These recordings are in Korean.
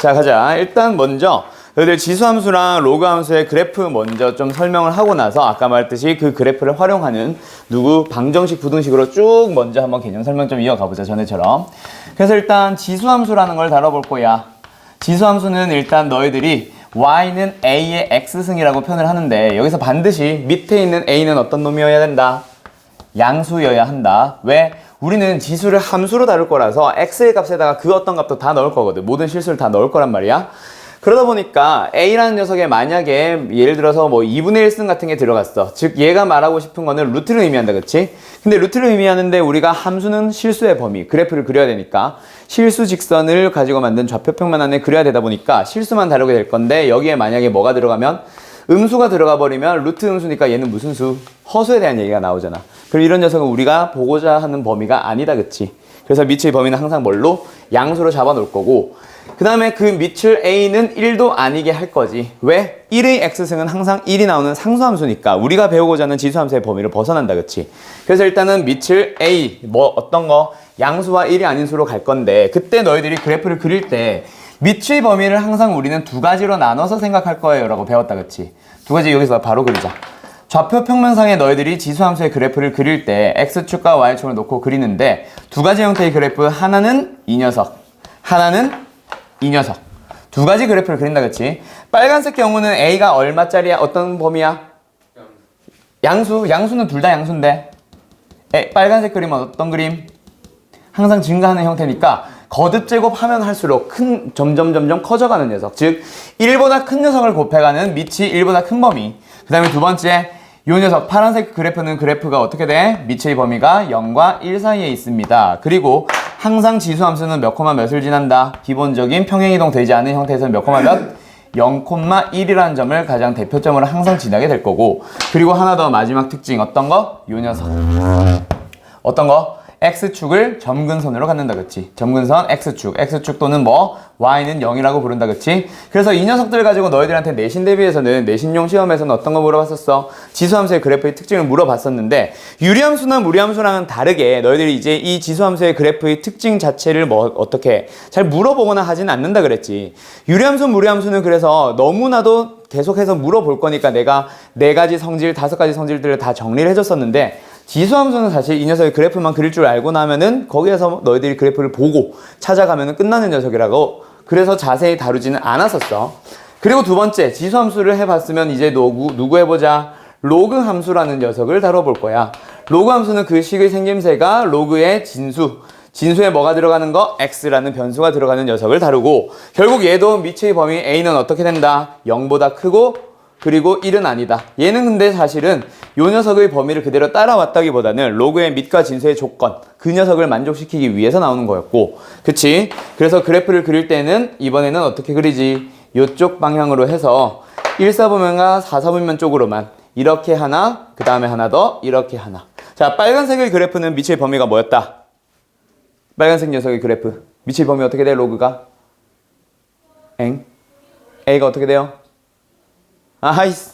자, 가자. 일단 먼저 너희들 지수함수랑 로그함수의 그래프 먼저 좀 설명을 하고 나서 아까 말했듯이 그 그래프를 활용하는 방정식, 부등식으로 쭉 먼저 한번 개념 설명 좀 이어가 보자, 전에처럼. 그래서 일단 지수함수라는 걸 다뤄볼 거야. 지수함수는 일단 너희들이 y는 a의 x승이라고 표현을 하는데 여기서 반드시 밑에 있는 a는 어떤 놈이어야 된다? 양수여야 한다. 왜? 우리는 지수를 함수로 다룰 거라서 x의 값에다가 그 어떤 값도 다 넣을 거거든. 모든 실수를 다 넣을 거란 말이야. 그러다 보니까 a라는 녀석에 만약에 예를 들어서 뭐 2분의 1승 같은 게 들어갔어. 즉 얘가 말하고 싶은 거는 루트를 의미한다, 그치? 근데 루트를 의미하는데 우리가 함수는 실수의 범위, 그래프를 그려야 되니까 실수 직선을 가지고 만든 좌표평면 안에 그려야 되다 보니까 실수만 다루게 될 건데 여기에 만약에 뭐가 들어가면 음수가 들어가 버리면 루트 음수니까 얘는 무슨 수? 허수에 대한 얘기가 나오잖아. 그리고 이런 녀석은 우리가 보고자 하는 범위가 아니다, 그치? 그래서 밑의 범위는 항상 뭘로? 양수로 잡아 놓을 거고, 그 다음에 그 밑을 a는 1도 아니게 할 거지. 왜? 1의 x승은 항상 1이 나오는 상수함수니까 우리가 배우고자 하는 지수함수의 범위를 벗어난다, 그치? 그래서 일단은 밑을 a, 어떤 거? 양수와 1이 아닌 수로 갈 건데, 그때 너희들이 그래프를 그릴 때 밑의 범위를 항상 우리는 두 가지로 나눠서 생각할 거예요 라고 배웠다, 그치? 두 가지 여기서 바로 그리자. 좌표 평면상에 너희들이 지수함수의 그래프를 그릴 때 x축과 y축을 놓고 그리는데 두 가지 형태의 그래프, 하나는 이 녀석, 하나는 이 녀석. 두 가지 그래프를 그린다, 그치? 빨간색 경우는 a가 얼마짜리야? 어떤 범위야? 양수는 둘 다 양수인데 빨간색 그림은 어떤 그림? 항상 증가하는 형태니까 거듭 제곱하면 할수록 점점 커져가는 녀석. 즉 1보다 큰 녀석을 곱해가는 밑이 1보다 큰 범위. 그 다음에 두 번째, 요 녀석 파란색 그래프는 그래프가 어떻게 돼? 밑의 범위가 0과 1 사이에 있습니다. 그리고 항상 지수함수는 몇 콤마 몇을 지난다? 기본적인 평행이동 되지 않은 형태에서 몇 콤마 몇? 0,1이라는 점을 가장 대표점으로 항상 지나게 될 거고, 그리고 하나 더 마지막 특징, 어떤 거? 요 녀석. 어떤 거? x축을 점근선으로 갖는다, 그치? 점근선 x축 또는 y는 0이라고 부른다, 그치? 그래서 이 녀석들 가지고 너희들한테 내신 대비해서는 내신용 시험에서는 어떤 거 물어봤었어? 지수함수의 그래프의 특징을 물어봤었는데, 유리함수나 무리함수랑은 다르게 너희들이 이제 이 지수함수의 그래프의 특징 자체를 어떻게 잘 물어보거나 하진 않는다 그랬지. 유리함수, 무리함수는 그래서 너무나도 계속해서 물어볼 거니까 내가 4가지 성질, 5가지 성질들을 다 정리를 해줬었는데, 지수함수는 사실 이 녀석의 그래프만 그릴 줄 알고 나면은 거기에서 너희들이 그래프를 보고 찾아가면은 끝나는 녀석이라고, 그래서 자세히 다루지는 않았었어. 그리고 두 번째, 지수함수를 해봤으면 이제 누구 해보자? 로그함수라는 녀석을 다뤄볼 거야. 로그함수는 그 식의 생김새가 로그의 진수에 뭐가 들어가는 거? x라는 변수가 들어가는 녀석을 다루고, 결국 얘도 밑의 범위 a는 어떻게 된다? 0보다 크고 그리고 1은 아니다. 얘는 근데 사실은 요 녀석의 범위를 그대로 따라왔다기보다는 로그의 밑과 진수의 조건, 그 녀석을 만족시키기 위해서 나오는 거였고, 그치? 그래서 그래프를 그릴 때는 이번에는 어떻게 그리지? 요쪽 방향으로 해서 1사분면과 4사분면 쪽으로만 이렇게 하나, 그 다음에 하나 더, 이렇게 하나. 자, 빨간색의 그래프는 밑의 범위가 뭐였다? 빨간색 녀석의 그래프 밑의 범위 어떻게 돼? 로그가? a가 어떻게 돼요? 아이스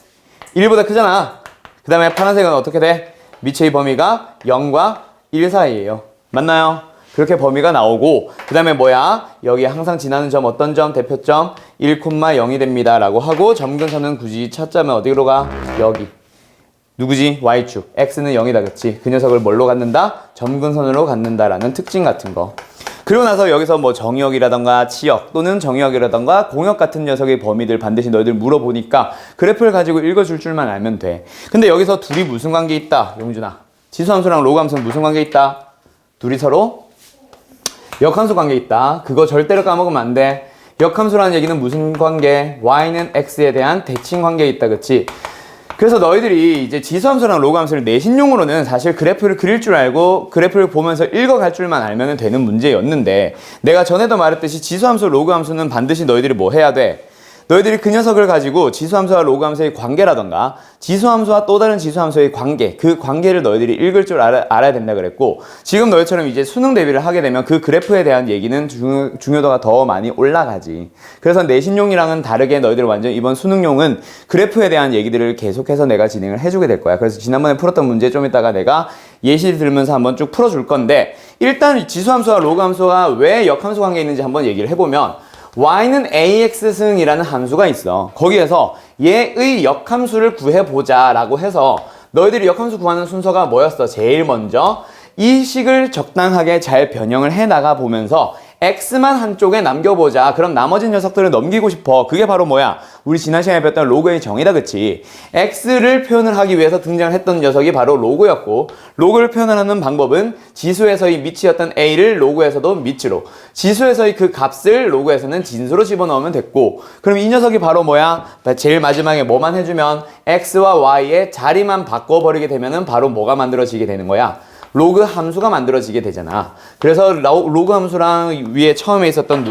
1보다 크잖아. 그 다음에 파란색은 어떻게 돼? 밑의 범위가 0과 1 사이에요. 맞나요? 그렇게 범위가 나오고, 그 다음에 여기 항상 지나는 점, 어떤 점? 대표점 1,0이 됩니다 라고 하고, 점근선은 굳이 찾자면 어디로 가? 여기. 누구지? y축. x는 0이다, 그치? 그 녀석을 뭘로 갖는다? 점근선으로 갖는다라는 특징 같은 거. 그리고 나서 여기서 정의역이라던가 치역 또는 정의역이라던가 공역 같은 녀석의 범위들 반드시 너희들 물어보니까 그래프를 가지고 읽어줄 줄만 알면 돼. 근데 여기서 둘이 무슨 관계 있다? 용준아. 지수함수랑 로그함수는 무슨 관계 있다? 둘이 서로 역함수 관계 있다. 그거 절대로 까먹으면 안 돼. 역함수라는 얘기는 무슨 관계? y는 x에 대한 대칭 관계에 있다, 그치? 그래서 너희들이 이제 지수함수랑 로그함수를 내신용으로는 사실 그래프를 그릴 줄 알고 그래프를 보면서 읽어갈 줄만 알면 되는 문제였는데, 내가 전에도 말했듯이 지수함수, 로그함수는 반드시 너희들이 해야 돼? 너희들이 그 녀석을 가지고 지수함수와 로그함수의 관계라던가 지수함수와 또 다른 지수함수의 관계, 그 관계를 너희들이 읽을 줄 알아야 된다 그랬고, 지금 너희처럼 이제 수능 대비를 하게 되면 그 그래프에 대한 얘기는 중요도가 더 많이 올라가지. 그래서 내신용이랑은 다르게 너희들 완전 이번 수능용은 그래프에 대한 얘기들을 계속해서 내가 진행을 해주게 될 거야. 그래서 지난번에 풀었던 문제 좀 이따가 내가 예시 들으면서 한번 쭉 풀어줄 건데, 일단 지수함수와 로그함수가 왜 역함수 관계에 있는지 한번 얘기를 해보면, y는 ax승이라는 함수가 있어. 거기에서 얘의 역함수를 구해보자 라고 해서 너희들이 역함수 구하는 순서가 뭐였어? 제일 먼저 이 식을 적당하게 잘 변형을 해나가 보면서 x만 한쪽에 남겨보자. 그럼 나머지 녀석들을 넘기고 싶어. 그게 바로 뭐야? 우리 지난 시간에 배웠던 로그의 정의다, 그치? x를 표현을 하기 위해서 등장을 했던 녀석이 바로 로그였고, 로그를 표현하는 방법은 지수에서의 미치였던 a를 로그에서도 미치로, 지수에서의 그 값을 로그에서는 진수로 집어넣으면 됐고, 그럼 이 녀석이 바로 뭐야? 제일 마지막에 뭐만 해주면 x와 y의 자리만 바꿔버리게 되면은 바로 뭐가 만들어지게 되는 거야? 로그 함수가 만들어지게 되잖아. 그래서 로그 함수랑 위에 처음에 있었던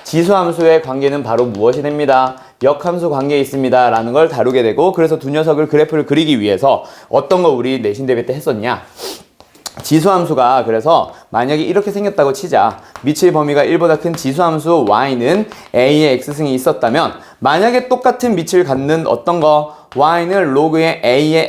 지수 함수의 관계는 바로 무엇이 됩니다? 역함수 관계에 있습니다 라는 걸 다루게 되고, 그래서 두 녀석을 그래프를 그리기 위해서 어떤 거 우리 내신 대비 때 했었냐? 지수함수가 그래서 만약에 이렇게 생겼다고 치자. 미칠 범위가 1보다 큰 지수함수 y는 a의 x승이 있었다면, 만약에 똑같은 밑을 갖는 어떤 거 y는 로그의 a의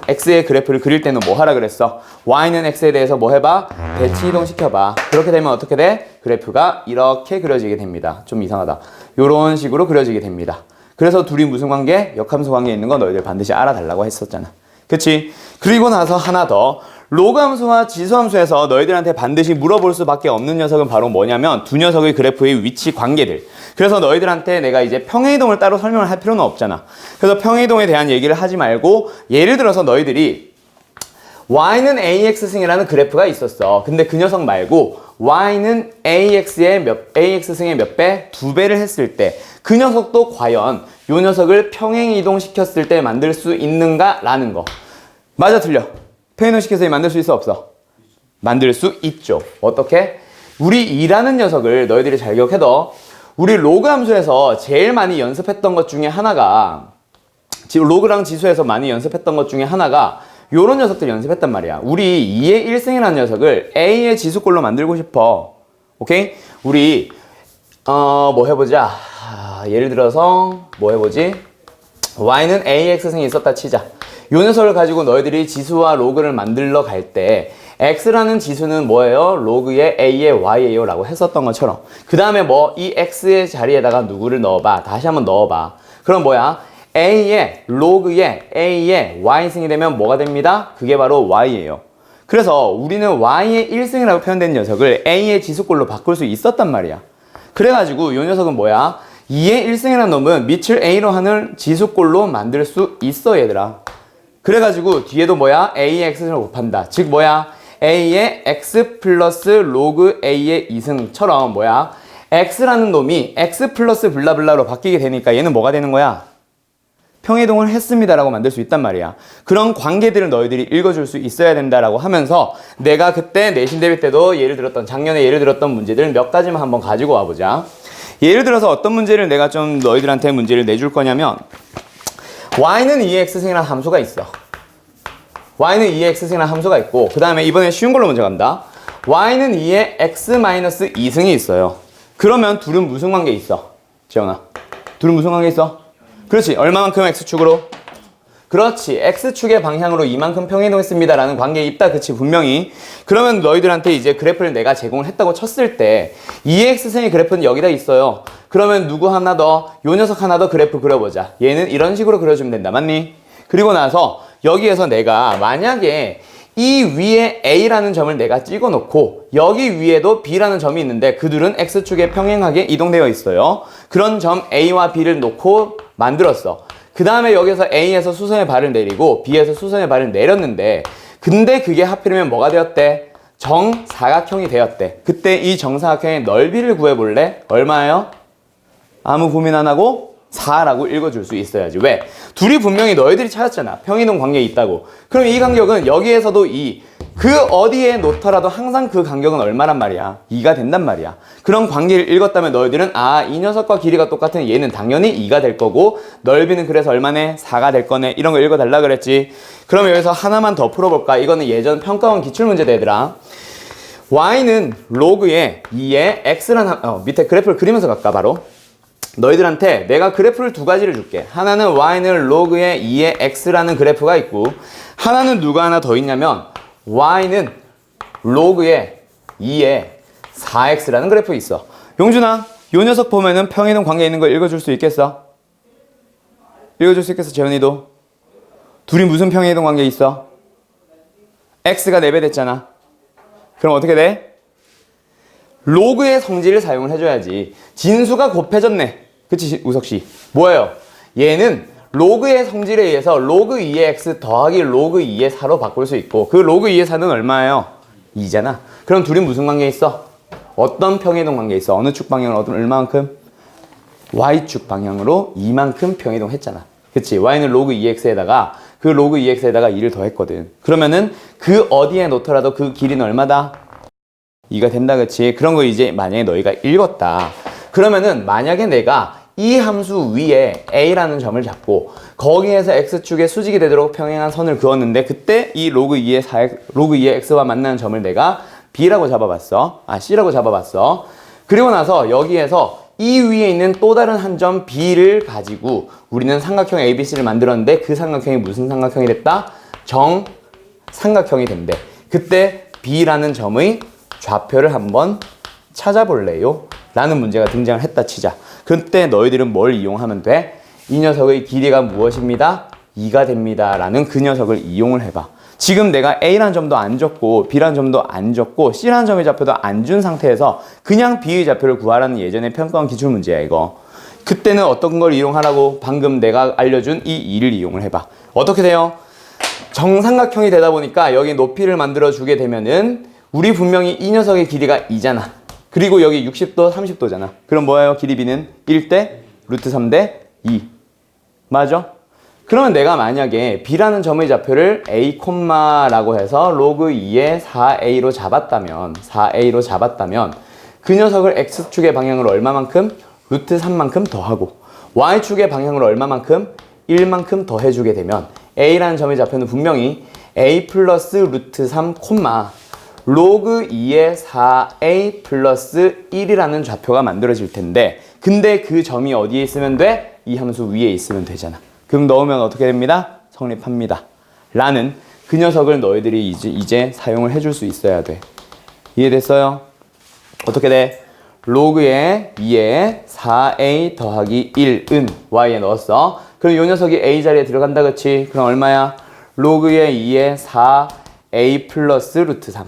x의 그래프를 그릴 때는 뭐 하라 그랬어? y는 x에 대해서 뭐 해봐? 대치 이동시켜봐. 그렇게 되면 어떻게 돼? 그래프가 이렇게 그려지게 됩니다. 좀 이상하다. 요런 식으로 그려지게 됩니다. 그래서 둘이 무슨 관계? 역함수 관계에 있는 거 너희들 반드시 알아달라고 했었잖아. 그치? 그리고 나서 하나 더, 로그 함수와 지수 함수에서 너희들한테 반드시 물어볼 수밖에 없는 녀석은 바로 뭐냐면 두 녀석의 그래프의 위치 관계들. 그래서 너희들한테 내가 이제 평행이동을 따로 설명을 할 필요는 없잖아. 그래서 평행이동에 대한 얘기를 하지 말고, 예를 들어서 너희들이 y는 ax승이라는 그래프가 있었어. 근데 그 녀석 말고 y는 ax승의 몇 배? 2배를 했을 때 그 녀석도 과연 요 녀석을 평행이동시켰을 때 만들 수 있는가? 라는 거. 맞아, 틀려? 평행이동시켜서 만들 수 있어, 없어? 만들 수 있죠. 어떻게? 우리 2라는 녀석을 너희들이 잘 기억해둬. 우리 로그 함수에서 제일 많이 연습했던 것 중에 하나가, 로그랑 지수에서 많이 연습했던 것 중에 하나가 요런 녀석들 연습했단 말이야. 우리 2의 1승이라는 녀석을 a의 지수꼴로 만들고 싶어. 오케이? 우리 뭐 해보자. 예를 들어서 뭐 해보지? y는 ax승이 있었다 치자. 요 녀석을 가지고 너희들이 지수와 로그를 만들러 갈 때 x라는 지수는 뭐예요? 로그의 a의 y예요 라고 했었던 것처럼, 그 다음에 뭐 이 x의 자리에다가 누구를 넣어봐. 다시 한번 넣어봐. 그럼 뭐야? a의 로그의 a의 y승이 되면 뭐가 됩니다? 그게 바로 y예요. 그래서 우리는 y의 1승이라고 표현된 녀석을 a의 지수꼴로 바꿀 수 있었단 말이야. 그래가지고 요 녀석은 뭐야? 2의 1승이라는 놈은 밑을 a로 하는 지수꼴로 만들 수 있어, 얘들아. 그래가지고 뒤에도 뭐야? a의 x승을 곱한다. 즉 뭐야? a의 x 플러스 로그 a의 2승처럼 뭐야? x라는 놈이 x 플러스 블라블라로 바뀌게 되니까 얘는 뭐가 되는 거야? 평행이동을 했습니다라고 만들 수 있단 말이야. 그런 관계들을 너희들이 읽어줄 수 있어야 된다라고 하면서, 내가 그때 내신 대비 때도 작년에 예를 들었던 문제들 몇 가지만 한번 가지고 와보자. 예를 들어서 어떤 문제를 내가 좀 너희들한테 문제를 내줄 거냐면, y는 2x승이라는 함수가 있어. y는 2x승이라는 함수가 있고, 그 다음에 이번에 쉬운 걸로 먼저 간다. y는 2의 x-2승이 있어요. 그러면 둘은 무슨 관계 있어? 재현아, 둘은 무슨 관계 있어? 그렇지. 얼마만큼 x축으로? 그렇지. x축의 방향으로 이만큼 평행이동했습니다 라는 관계에 있다. 그치, 분명히. 그러면 너희들한테 이제 그래프를 내가 제공을 했다고 쳤을 때 2x승의 그래프는 여기다 있어요. 그러면 누구 하나 더, 요 녀석 하나 더 그래프 그려보자. 얘는 이런 식으로 그려주면 된다. 맞니? 그리고 나서 여기에서 내가 만약에 이 위에 A라는 점을 내가 찍어놓고 여기 위에도 B라는 점이 있는데 그 둘은 X축에 평행하게 이동되어 있어요. 그런 점 A와 B를 놓고 만들었어. 그 다음에 여기서 A에서 수선의 발을 내리고 B에서 수선의 발을 내렸는데, 근데 그게 하필이면 뭐가 되었대? 정사각형이 되었대. 그때 이 정사각형의 넓이를 구해볼래? 얼마예요? 아무 고민 안 하고 4라고 읽어줄 수 있어야지. 왜? 둘이 분명히 너희들이 찾았잖아. 평이동 관계에 있다고. 그럼 이 간격은 여기에서도 그 어디에 놓더라도 항상 그 간격은 얼마란 말이야? 2가 된단 말이야. 그런 관계를 읽었다면 너희들은 이 녀석과 길이가 똑같은 얘는 당연히 2가 될 거고, 넓이는 그래서 얼마네? 4가 될 거네. 이런 거 읽어달라 그랬지. 그럼 여기서 하나만 더 풀어볼까? 이거는 예전 평가원 기출문제다, 얘들아. y는 로그의 2의 x라는 밑에 그래프를 그리면서 갈까 바로? 너희들한테 내가 그래프를 두 가지를 줄게. 하나는 y는 로그의 2의 x라는 그래프가 있고, 하나는 누가 하나 더 있냐면 y는 로그의 2의 4x라는 그래프 있어. 용준아, 요 녀석 보면은 평이동 관계 있는 거 읽어줄 수 있겠어? 읽어줄 수 있겠어, 재현이도? 둘이 무슨 평이동 관계 있어? x가 4배 됐잖아. 그럼 어떻게 돼? 로그의 성질을 사용을 해줘야지. 진수가 곱해졌네. 그치, 우석씨? 뭐예요? 얘는 로그의 성질에 의해서 로그 2의 x 더하기 로그 2의 4로 바꿀 수 있고, 그 로그 2의 4는 얼마예요? 2잖아. 그럼 둘이 무슨 관계에 있어? 어떤 평이동 관계에 있어? 어느 축 방향으로 얼마만큼? y축 방향으로 이만큼 평이동 했잖아. 그치? y는 로그 2x에다가 그 로그 2x에다가 2를 더했거든. 그러면은 그 어디에 놓더라도 그 길이는 얼마다? 2가 된다, 그치? 그런 거 이제 만약에 너희가 읽었다. 그러면은 만약에 내가 이 함수 위에 a라는 점을 잡고 거기에서 x축에 수직이 되도록 평행한 선을 그었는데, 그때 이 로그 2의 x와 만나는 점을 내가 b라고 잡아봤어. c라고 잡아봤어. 그리고 나서 여기에서 이 위에 있는 또 다른 한 점 b를 가지고 우리는 삼각형 ABC를 만들었는데, 그 삼각형이 무슨 삼각형이 됐다? 정삼각형이 된대. 그때 b라는 점의 좌표를 한번 찾아볼래요? 라는 문제가 등장을 했다 치자. 그때 너희들은 뭘 이용하면 돼? 이 녀석의 길이가 무엇입니다? 2가 됩니다. 라는 그 녀석을 이용을 해봐. 지금 내가 A라는 점도 안 줬고 B라는 점도 안 줬고 C라는 점의 좌표도 안 준 상태에서 그냥 B의 좌표를 구하라는 예전에 평가원 기출문제야, 이거. 그때는 어떤 걸 이용하라고? 방금 내가 알려준 이 2를 이용을 해봐. 어떻게 돼요? 정삼각형이 되다 보니까 여기 높이를 만들어 주게 되면은 우리 분명히 이 녀석의 길이가 2잖아. 그리고 여기 60도, 30도잖아. 그럼 뭐예요? 길이 b는 1대 루트 3대 2. 맞아? 그러면 내가 만약에 b라는 점의 좌표를 a, 라고 해서 로그 2의 4a로 잡았다면 그 녀석을 x축의 방향으로 얼마만큼? 루트 3만큼 더하고 y축의 방향으로 얼마만큼? 1만큼 더해주게 되면 a라는 점의 좌표는 분명히 a 플러스 루트 3, 로그 2의 4a 플러스 1이라는 좌표가 만들어질 텐데, 근데 그 점이 어디에 있으면 돼? 이 함수 위에 있으면 되잖아. 그럼 넣으면 어떻게 됩니다? 성립합니다. 라는 그 녀석을 너희들이 이제 사용을 해줄 수 있어야 돼. 이해됐어요? 어떻게 돼? 로그의 2의 4a 더하기 1은 y에 넣었어. 그럼 이 녀석이 a 자리에 들어간다, 그치? 그럼 얼마야? 로그의 2의 4a 플러스 루트 3.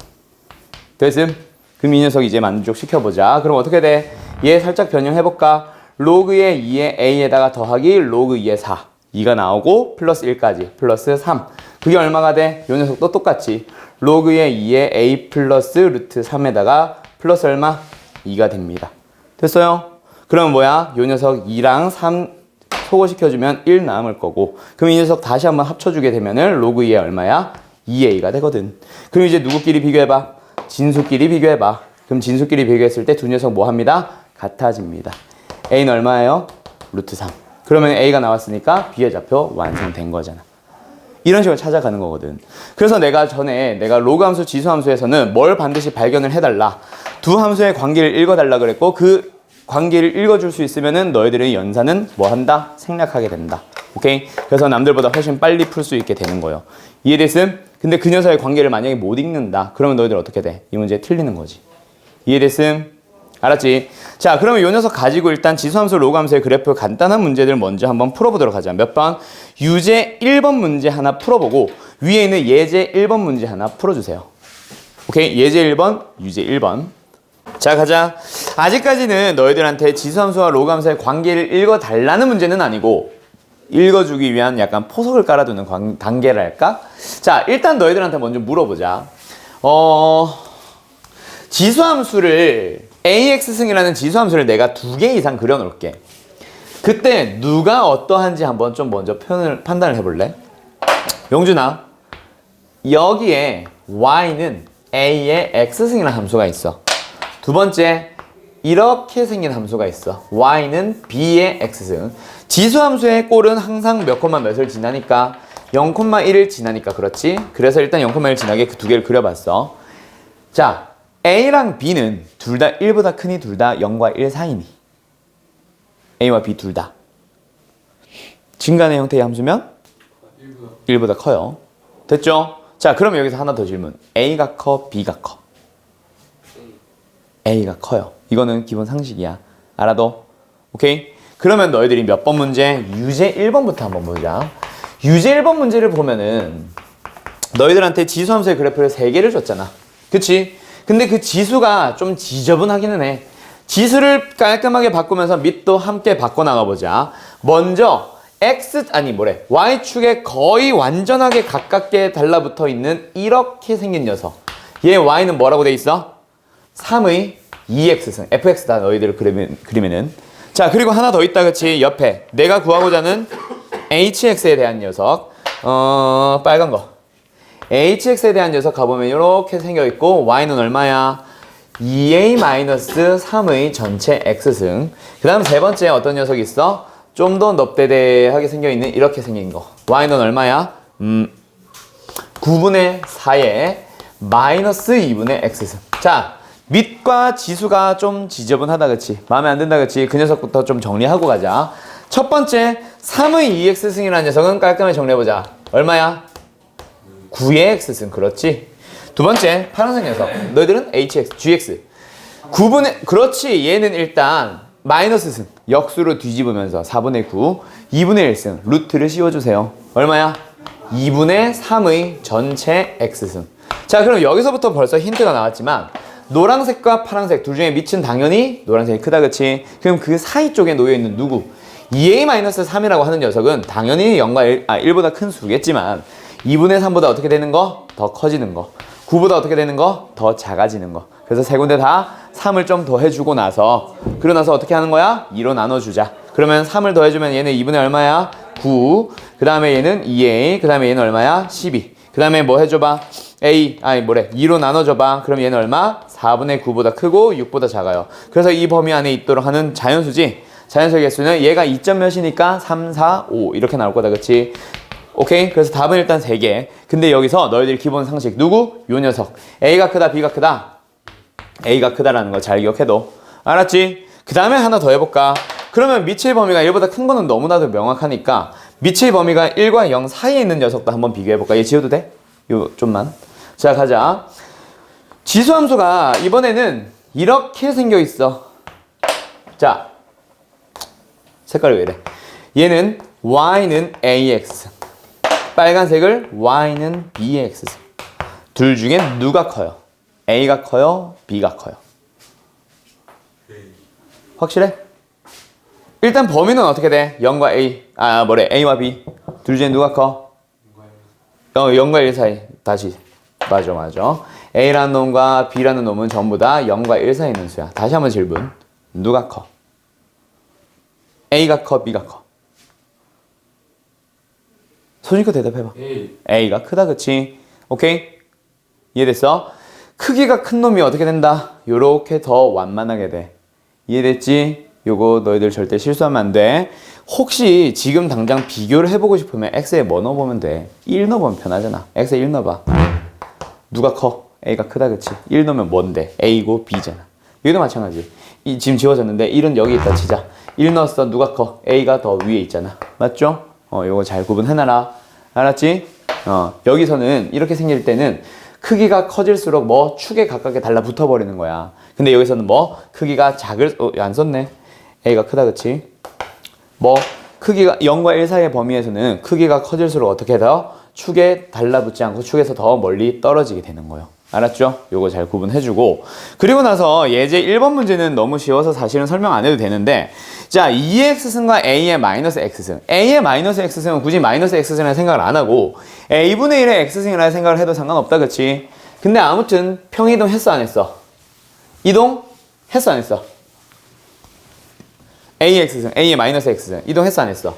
됐음? 그럼 이 녀석 이제 만족시켜보자. 그럼 어떻게 돼? 얘 살짝 변형해볼까? 로그의 2의 a에다가 더하기 로그 2의 4. 2가 나오고 플러스 1까지 플러스 3. 그게 얼마가 돼? 이 녀석도 똑같이 로그의 2의 a 플러스 루트 3에다가 플러스 얼마? 2가 됩니다. 됐어요? 그럼 뭐야? 이 녀석 2랑 3 소거시켜주면 1 남을 거고, 그럼 이 녀석 다시 한번 합쳐주게 되면은 로그 2의 얼마야? 2a가 되거든. 그럼 이제 누구끼리 비교해봐? 진수끼리 비교해봐. 그럼 진수끼리 비교했을 때 두 녀석 뭐 합니다? 같아집니다. a는 얼마예요? 루트 3. 그러면 a가 나왔으니까 b의 좌표 완성된 거잖아. 이런 식으로 찾아가는 거거든. 그래서 내가 로그 함수, 지수 함수에서는 뭘 반드시 발견을 해달라. 두 함수의 관계를 읽어달라 그랬고, 그 관계를 읽어줄 수 있으면은 너희들의 연산은 뭐 한다? 생략하게 된다. 오케이? 그래서 남들보다 훨씬 빨리 풀 수 있게 되는 거예요. 이해됐음? 근데 그 녀석의 관계를 만약에 못 읽는다. 그러면 너희들 어떻게 돼? 이 문제 틀리는 거지. 이해됐음? 알았지? 자, 그러면 이 녀석 가지고 일단 지수함수, 로그함수의 그래프 간단한 문제들 먼저 한번 풀어보도록 하자. 몇 번? 유제 1번 문제 하나 풀어보고 위에 있는 예제 1번 문제 하나 풀어주세요. 오케이? 예제 1번, 유제 1번. 자, 가자. 아직까지는 너희들한테 지수함수와 로그함수의 관계를 읽어달라는 문제는 아니고 읽어주기 위한 약간 포석을 깔아두는 단계랄까? 자, 일단 너희들한테 먼저 물어보자. 지수함수를 AX승이라는 지수함수를 내가 2개 이상 그려놓을게. 그때 누가 어떠한지 한번 좀 먼저 판단을 해볼래? 용준아, 여기에 Y는 A의 X승이라는 함수가 있어. 두 번째, 이렇게 생긴 함수가 있어. Y는 B의 X승. 지수함수의 꼴은 항상 몇 콤마 몇을 지나니까 0,1을 지나니까, 그렇지? 그래서 일단 0,1을 지나게 그 두 개를 그려봤어. 자, A랑 B는 둘 다 1보다 크니 둘 다 0과 1 사이니? A와 B 둘 다 증가의 형태의 함수면 1보다 커요. 됐죠? 자, 그럼 여기서 하나 더 질문. A가 커, B가 커? A가 커요. 이거는 기본 상식이야. 알아도? 오케이? 그러면 너희들이 몇 번 문제? 유제 1번부터 한번 보자. 유제 1번 문제를 보면은 너희들한테 지수함수의 그래프를 3개를 줬잖아. 그치? 근데 그 지수가 좀 지저분하기는 해. 지수를 깔끔하게 바꾸면서 밑도 함께 바꿔나가보자. 먼저 y축에 거의 완전하게 가깝게 달라붙어 있는 이렇게 생긴 녀석. 얘 y는 뭐라고 돼 있어? 3의 2x승. fx다 너희들 그리면은. 자, 그리고 하나 더 있다, 그치? 옆에 내가 구하고자 하는 hx에 대한 녀석. 빨간 거. hx에 대한 녀석 가보면 이렇게 생겨있고 y는 얼마야? 2a-3의 전체 x승. 그 다음 세 번째 어떤 녀석이 있어? 좀 더 넙대대하게 생겨있는 이렇게 생긴 거. y는 얼마야? 9분의 4에 마이너스 2분의 x승. 자, 밑과 지수가 좀 지저분하다, 그치? 마음에 안 든다, 그치? 그 녀석부터 좀 정리하고 가자. 첫 번째 3의 2x승이라는 녀석은 깔끔하게 정리해보자. 얼마야? 9의 x승. 그렇지? 두 번째 파란색 녀석. 너희들은 hx, gx. 9분의, 그렇지. 얘는 일단 마이너스 승. 역수로 뒤집으면서 4분의 9, 2분의 1승. 루트를 씌워주세요. 얼마야? 2분의 3의 전체 x승. 자, 그럼 여기서부터 벌써 힌트가 나왔지만 노란색과 파란색 둘 중에 밑은 당연히 노란색이 크다, 그치? 그럼 그 사이 쪽에 놓여있는 누구? 2a-3이라고 하는 녀석은 당연히 0과 1보다 큰 수겠지만 2분의 3보다 어떻게 되는 거? 더 커지는 거. 9보다 어떻게 되는 거? 더 작아지는 거. 그래서 세 군데 다 3을 좀 더해주고 나서 그러고 나서 어떻게 하는 거야? 2로 나눠주자. 그러면 3을 더해주면 얘는 2분의 얼마야? 9. 그 다음에 얘는 2a. 그 다음에 얘는 얼마야? 12. 그 다음에 뭐 해줘봐? 2로 나눠줘봐. 그럼 얘는 얼마? 4분의 9보다 크고 6보다 작아요. 그래서 이 범위 안에 있도록 하는 자연수지. 자연수의 개수는 얘가 2점 몇이니까 3, 4, 5 이렇게 나올 거다, 그치? 오케이? 그래서 답은 일단 3개. 근데 여기서 너희들 기본 상식 누구? 요 녀석. A가 크다, B가 크다? A가 크다라는 거 잘 기억해둬. 알았지? 그 다음에 하나 더 해볼까? 그러면 밑의 범위가 1보다 큰 거는 너무나도 명확하니까 밑의 범위가 1과 0 사이에 있는 녀석도 한번 비교해볼까? 얘 지워도 돼? 요 좀만. 자, 가자. 지수함수가 이번에는 이렇게 생겨있어. 자, 색깔이 왜 이래? 얘는 y는 ax, 빨간색을 y는 bx. 둘 중에 누가 커요? a가 커요? b가 커요? 확실해? 일단 범위는 어떻게 돼? 0과 a, a와 b. 둘 중에 누가 커? 0과 1 사이. 다시. 맞아. a라는 놈과 b라는 놈은 전부 다 0과 1 사이에 있는 수야. 다시 한번 질문. 누가 커? a가 커? b가 커? 소신껏 대답해봐. A가 크다, 그치? 오케이? 이해됐어? 크기가 큰 놈이 어떻게 된다? 요렇게 더 완만하게 돼. 이해됐지? 요거 너희들 절대 실수하면 안 돼. 혹시 지금 당장 비교를 해보고 싶으면 x에 뭐 넣어보면 돼? 1 넣어보면 편하잖아. x에 1 넣어봐. 누가 커? A가 크다, 그치? 1 넣으면 뭔데? A고 B잖아. 여기도 마찬가지. 지금 지워졌는데 1은 여기 있다 치자. 1 넣었어. 누가 커? A가 더 위에 있잖아. 맞죠? 요거 잘 구분해놔라. 알았지? 여기서는 이렇게 생길 때는 크기가 커질수록 뭐 축에 가깝게 달라붙어 버리는 거야. 근데 여기서는 뭐 크기가 안 썼네. A가 크다, 그치? 뭐 크기가 0과 1 사이의 범위에서는 크기가 커질수록 어떻게 더 축에 달라붙지 않고 축에서 더 멀리 떨어지게 되는 거예요. 알았죠? 요거 잘 구분해주고. 그리고 나서 예제 1번 문제는 너무 쉬워서 사실은 설명 안 해도 되는데, 자, 2x승과 a의 마이너스 x승. a의 마이너스 x승은 굳이 마이너스 x승이라는 생각을 안 하고 a분의 1의 x승이라는 생각을 해도 상관없다, 그치? 근데 아무튼 평이동 했어, 안 했어? 이동? 했어, 안 했어? ax승, a의 마이너스 x승. 이동했어, 안 했어?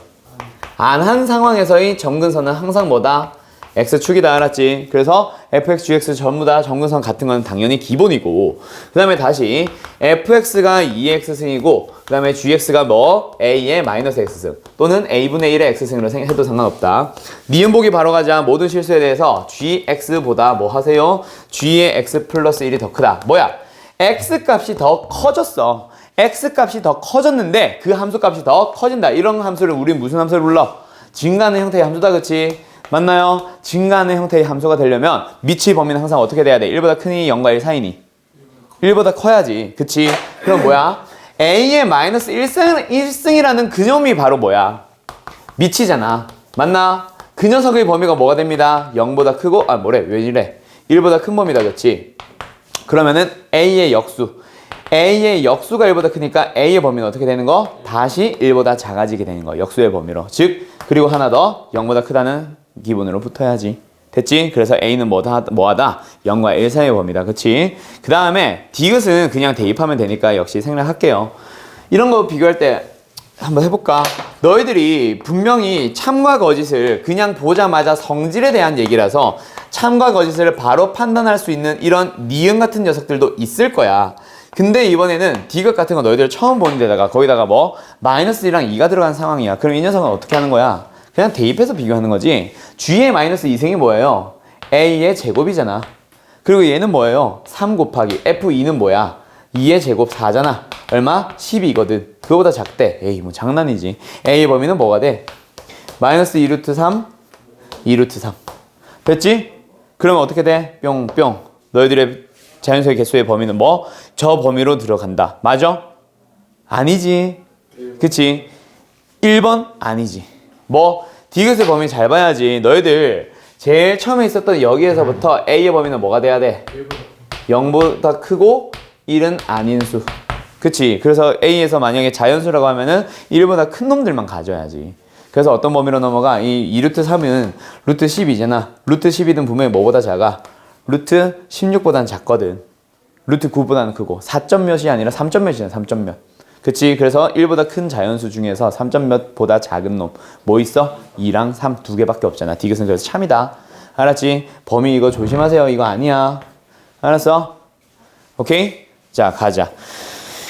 안 한 상황에서의 점근선은 항상 뭐다? x축이다, 알았지? 그래서 fx, gx 전부 다 점근선 같은 건 당연히 기본이고, 그 다음에 다시 fx가 2x승이고 그 다음에 gx가 뭐? a의 마이너스 x승 또는 a분의 1의 x승으로 해도 상관없다. 니은 보기 바로 가자. 모든 실수에 대해서 gx보다 뭐 하세요? g의 x 플러스 1이 더 크다. 뭐야? x 값이 더 커졌어. x 값이 더 커졌는데 그 함수 값이 더 커진다. 이런 함수를 우린 무슨 함수를 불러? 증가하는 형태의 함수다, 그치? 맞나요? 증가하는 형태의 함수가 되려면 밑의 범위는 항상 어떻게 돼야 돼? 1보다 크니 0과 1 사이니? 1보다 커야지. 그치? 그럼 뭐야? A의 마이너스 1승이라는 그놈이 바로 뭐야? 미치잖아. 맞나? 그 녀석의 범위가 뭐가 됩니다? 0보다 크고, 왜 이래? 1보다 큰 범위다, 그렇지? 그러면은 A의 역수가 1보다 크니까 A의 범위는 어떻게 되는 거? 다시 1보다 작아지게 되는 거. 역수의 범위로. 즉, 그리고 하나 더 0보다 크다는 기본으로 붙어야지. 됐지? 그래서 A는 뭐하다? 0과 1 사이의 범위다. 그치? 그 다음에 디귿은 그냥 대입하면 되니까 역시 생략할게요. 이런 거 비교할 때 한번 해볼까? 너희들이 분명히 참과 거짓을 그냥 보자마자 성질에 대한 얘기라서 참과 거짓을 바로 판단할 수 있는 이런 니은 같은 녀석들도 있을 거야. 근데 이번에는 디귿 같은 거 너희들 처음 보는 데다가 거기다가 뭐 마이너스 1이랑 2가 들어간 상황이야. 그럼 이 녀석은 어떻게 하는 거야? 그냥 대입해서 비교하는 거지. G의 마이너스 2승이 뭐예요? A의 제곱이잖아. 그리고 얘는 뭐예요? 3 곱하기 F2는 뭐야? 2의 제곱 4잖아. 얼마? 12거든. 그거보다 작대. 에이, 뭐 장난이지. A의 범위는 뭐가 돼? 마이너스 2루트 3, 2루트 3. 됐지? 그러면 어떻게 돼? 뿅뿅. 너희들의 자연수의 개수의 범위는 뭐? 저 범위로 들어간다. 맞아? 아니지. 그치? 1번? 아니지. 뭐? 디귿의 범위 잘 봐야지. 너희들 제일 처음에 있었던 여기에서부터 A의 범위는 뭐가 돼야 돼? 0보다 크고 1은 아닌 수. 그치? 그래서 A에서 만약에 자연수라고 하면은 1보다 큰 놈들만 가져야지. 그래서 어떤 범위로 넘어가? 이 2루트 3은 루트 12잖아. 루트 12는 분명히 뭐보다 작아? 루트 16보다는 작거든. 루트 9보다는 크고 4점 몇이 아니라 3점 몇이잖아. 3점 몇. 그치? 그래서 1보다 큰 자연수 중에서 3점 몇보다 작은 놈 뭐 있어? 2랑 3 두 개밖에 없잖아. 디귿은 그래서 참이다. 알았지? 범위 이거 조심하세요. 이거 아니야. 알았어? 오케이? 자, 가자.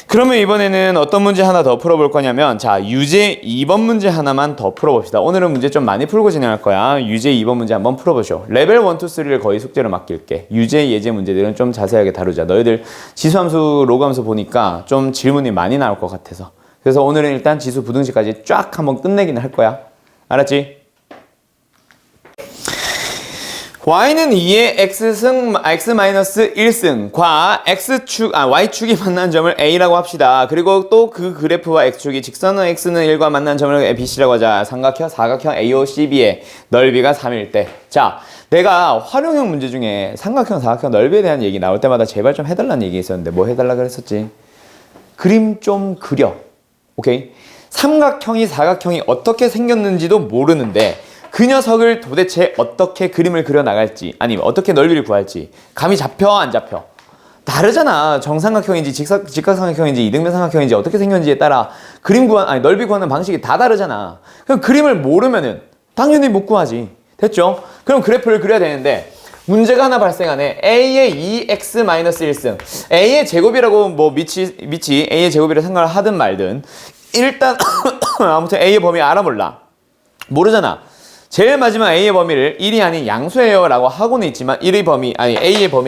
그러면 이번에는 어떤 문제 하나 더 풀어볼 거냐면, 자, 유제 2번 문제 하나만 더 풀어봅시다. 오늘은 문제 좀 많이 풀고 진행할 거야. 유제 2번 문제 한번 풀어보쇼. 레벨 1, 2, 3를 거의 숙제로 맡길게. 유제, 예제 문제들은 좀 자세하게 다루자. 너희들 지수함수, 로그함수 보니까 좀 질문이 많이 나올 것 같아서. 그래서 오늘은 일단 지수 부등식까지 쫙 한번 끝내기는 할 거야. 알았지? y는 2의 x-1승과 y축이 만난 점을 a라고 합시다. 그리고 또 그 그래프와 x축이 직선은 x는 1과 만난 점을 bc라고 하자. 사각형 AOCB의 넓이가 3일 때. 자, 내가 활용형 문제 중에 삼각형, 사각형 넓이에 대한 얘기 나올 때마다 제발 좀 해달라는 얘기 있었는데 뭐 해달라 그랬었지? 그림 좀 그려. 오케이? 삼각형이 사각형이 어떻게 생겼는지도 모르는데 그 녀석을 도대체 어떻게 그림을 그려 나갈지, 아니면 어떻게 넓이를 구할지 감이 잡혀 안 잡혀? 다르잖아. 정삼각형인지 직각삼각형인지 이등변 삼각형인지 어떻게 생겼는지에 따라 넓이 구하는 방식이 다 다르잖아. 그럼 그림을 모르면은 당연히 못 구하지. 됐죠? 그럼 그래프를 그려야 되는데 문제가 하나 발생하네. A의 2x-1승. A의 제곱이라고 뭐 미치 A의 제곱이라 생각을 하든 말든 일단 아무튼 A의 범위 알아 몰라? 모르잖아. 제일 마지막 A의 범위를 1이 아닌 양수예요 라고 하고는 있지만 A의 범위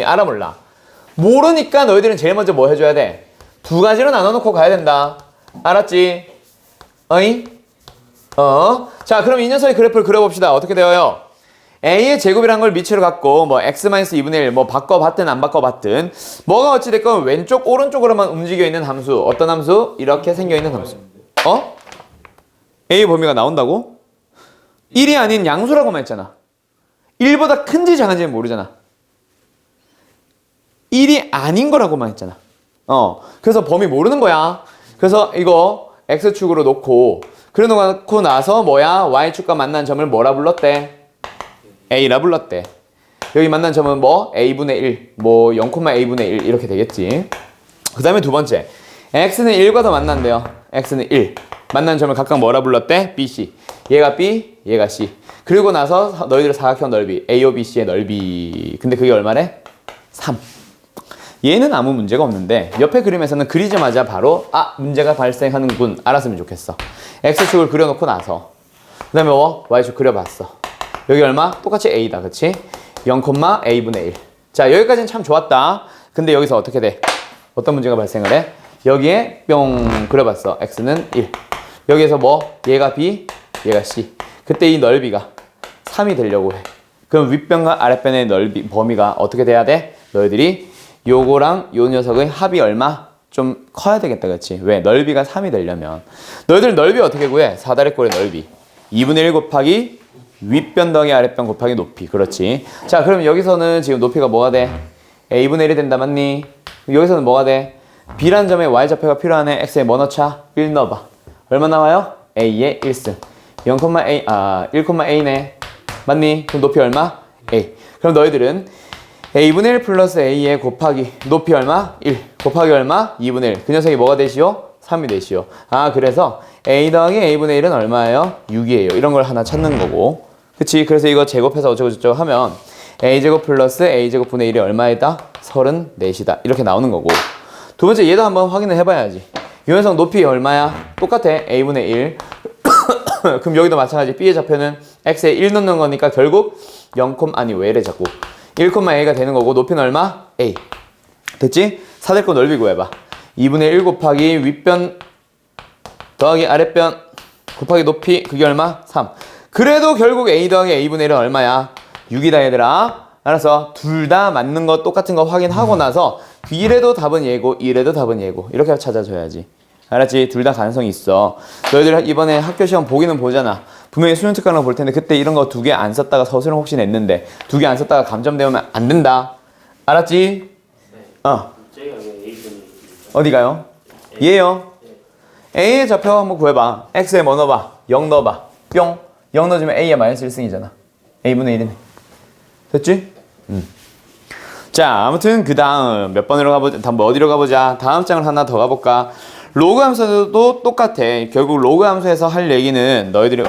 알아 몰라. 모르니까 너희들은 제일 먼저 뭐 해줘야 돼? 두 가지로 나눠놓고 가야 된다. 알았지? 어이? 자, 그럼 이 녀석의 그래프를 그려봅시다. 어떻게 되어요? A의 제곱이란 걸 미치로 갖고 뭐 x-2분의 1 뭐 바꿔봤든 안 바꿔봤든 뭐가 어찌됐건 왼쪽 오른쪽으로만 움직여 있는 함수. 어떤 함수? 이렇게 생겨있는 함수. A의 범위가 나온다고? 1이 아닌 양수라고만 했잖아. 1보다 큰지 작은지는 모르잖아. 1이 아닌 거라고만 했잖아. 그래서 범위 모르는 거야. 그래서 이거 x축으로 놓고 그려놓고 나서 뭐야? y축과 만난 점을 뭐라 불렀대? a라 불렀대. 여기 만난 점은 뭐? a분의 1, 뭐 0,a분의 1 이렇게 되겠지. 그 다음에 두 번째, x는 1과 더 만난대요. x는 1. 만난 점을 각각 뭐라 불렀대? bc. 얘가 b, 얘가 c. 그리고 나서 너희들 사각형 넓이, AOBC의 넓이. 근데 그게 얼마래? 3. 얘는 아무 문제가 없는데 옆에 그림에서는 그리자마자 바로 문제가 발생하는군 알았으면 좋겠어. x축을 그려놓고 나서 그 다음에 뭐? y축 그려봤어. 여기 얼마? 똑같이 a다. 그치? 0,a분의 1. 자, 여기까지는 참 좋았다. 근데 여기서 어떻게 돼? 어떤 문제가 발생을 해? 여기에 뿅 그려봤어. x는 1. 여기에서 뭐? 얘가 b, 얘가 c. 그때 이 넓이가 3이 되려고 해. 그럼 윗변과 아랫변의 넓이, 범위가 어떻게 돼야 돼? 너희들이 요거랑 요 녀석의 합이 얼마? 좀 커야 되겠다, 그렇지? 왜? 넓이가 3이 되려면 너희들 넓이 어떻게 구해? 사다리꼴의 넓이 2분의 1 곱하기 윗변 더하기 아랫변 곱하기 높이. 그렇지. 자, 그럼 여기서는 지금 높이가 뭐가 돼? a분의 1이 된다, 맞니? 여기서는 뭐가 돼? b라는 점에 y좌표가 필요하네. x에 뭐 넣자? 1 넣어봐. 얼마 나와요? a의 1승 1,a네. 맞니? 그럼 높이 얼마? a. 그럼 너희들은 a분의 1 플러스 a의 곱하기 높이 얼마? 1 곱하기 얼마? 2분의 1. 그 녀석이 뭐가 되시오? 3이 되시오. 아, 그래서 a 더하기 a분의 1은 얼마예요? 6이에요. 이런 걸 하나 찾는 거고. 그치? 그래서 이거 제곱해서 어쩌고저쩌고 하면 a제곱 플러스 a제곱 분의 1이 얼마이다? 34이다. 이렇게 나오는 거고. 두 번째 얘도 한번 확인을 해봐야지. 이 녀석 높이 얼마야? 똑같아. a분의 1. 그럼 여기도 마찬가지. b의 좌표는 x에 1 넣는 거니까 결국 0, 아니 왜 이래 자꾸 1,a가 되는 거고 높이는 얼마? a. 됐지? 사대권 넓이 구해봐. 2분의 1 곱하기 윗변 더하기 아랫변 곱하기 높이 그게 얼마? 3. 그래도 결국 a 더하기 a분의 1은 얼마야? 6이다 얘들아. 알았어. 둘 다 맞는 거 똑같은 거 확인하고 나서 이래도 답은 얘고 이래도 답은 얘고 이렇게 찾아줘야지. 알았지? 둘 다 가능성이 있어. 너희들 이번에 학교 시험 보기는 보잖아. 분명히 수능 특강으로 볼 텐데 그때 이런 거 2개 안 썼다가 서술은 혹시 냈는데 2개 안 썼다가 감점되면 안 된다. 알았지? 네. 어. 저희가 왜 A분이 어디가요? 얘요. A의 좌표 한번 구해봐. X에 뭐 넣어봐? 0 넣어봐. 뿅. 0 넣어주면 A의 마이너스 1승이잖아. A분의 1이네. 됐지? 자, 아무튼 그 다음 몇 번으로 가보자. 다음 어디로 가보자. 다음 장을 하나 더 가볼까. 로그 함수도 똑같아. 결국 로그 함수에서 할 얘기는 너희들이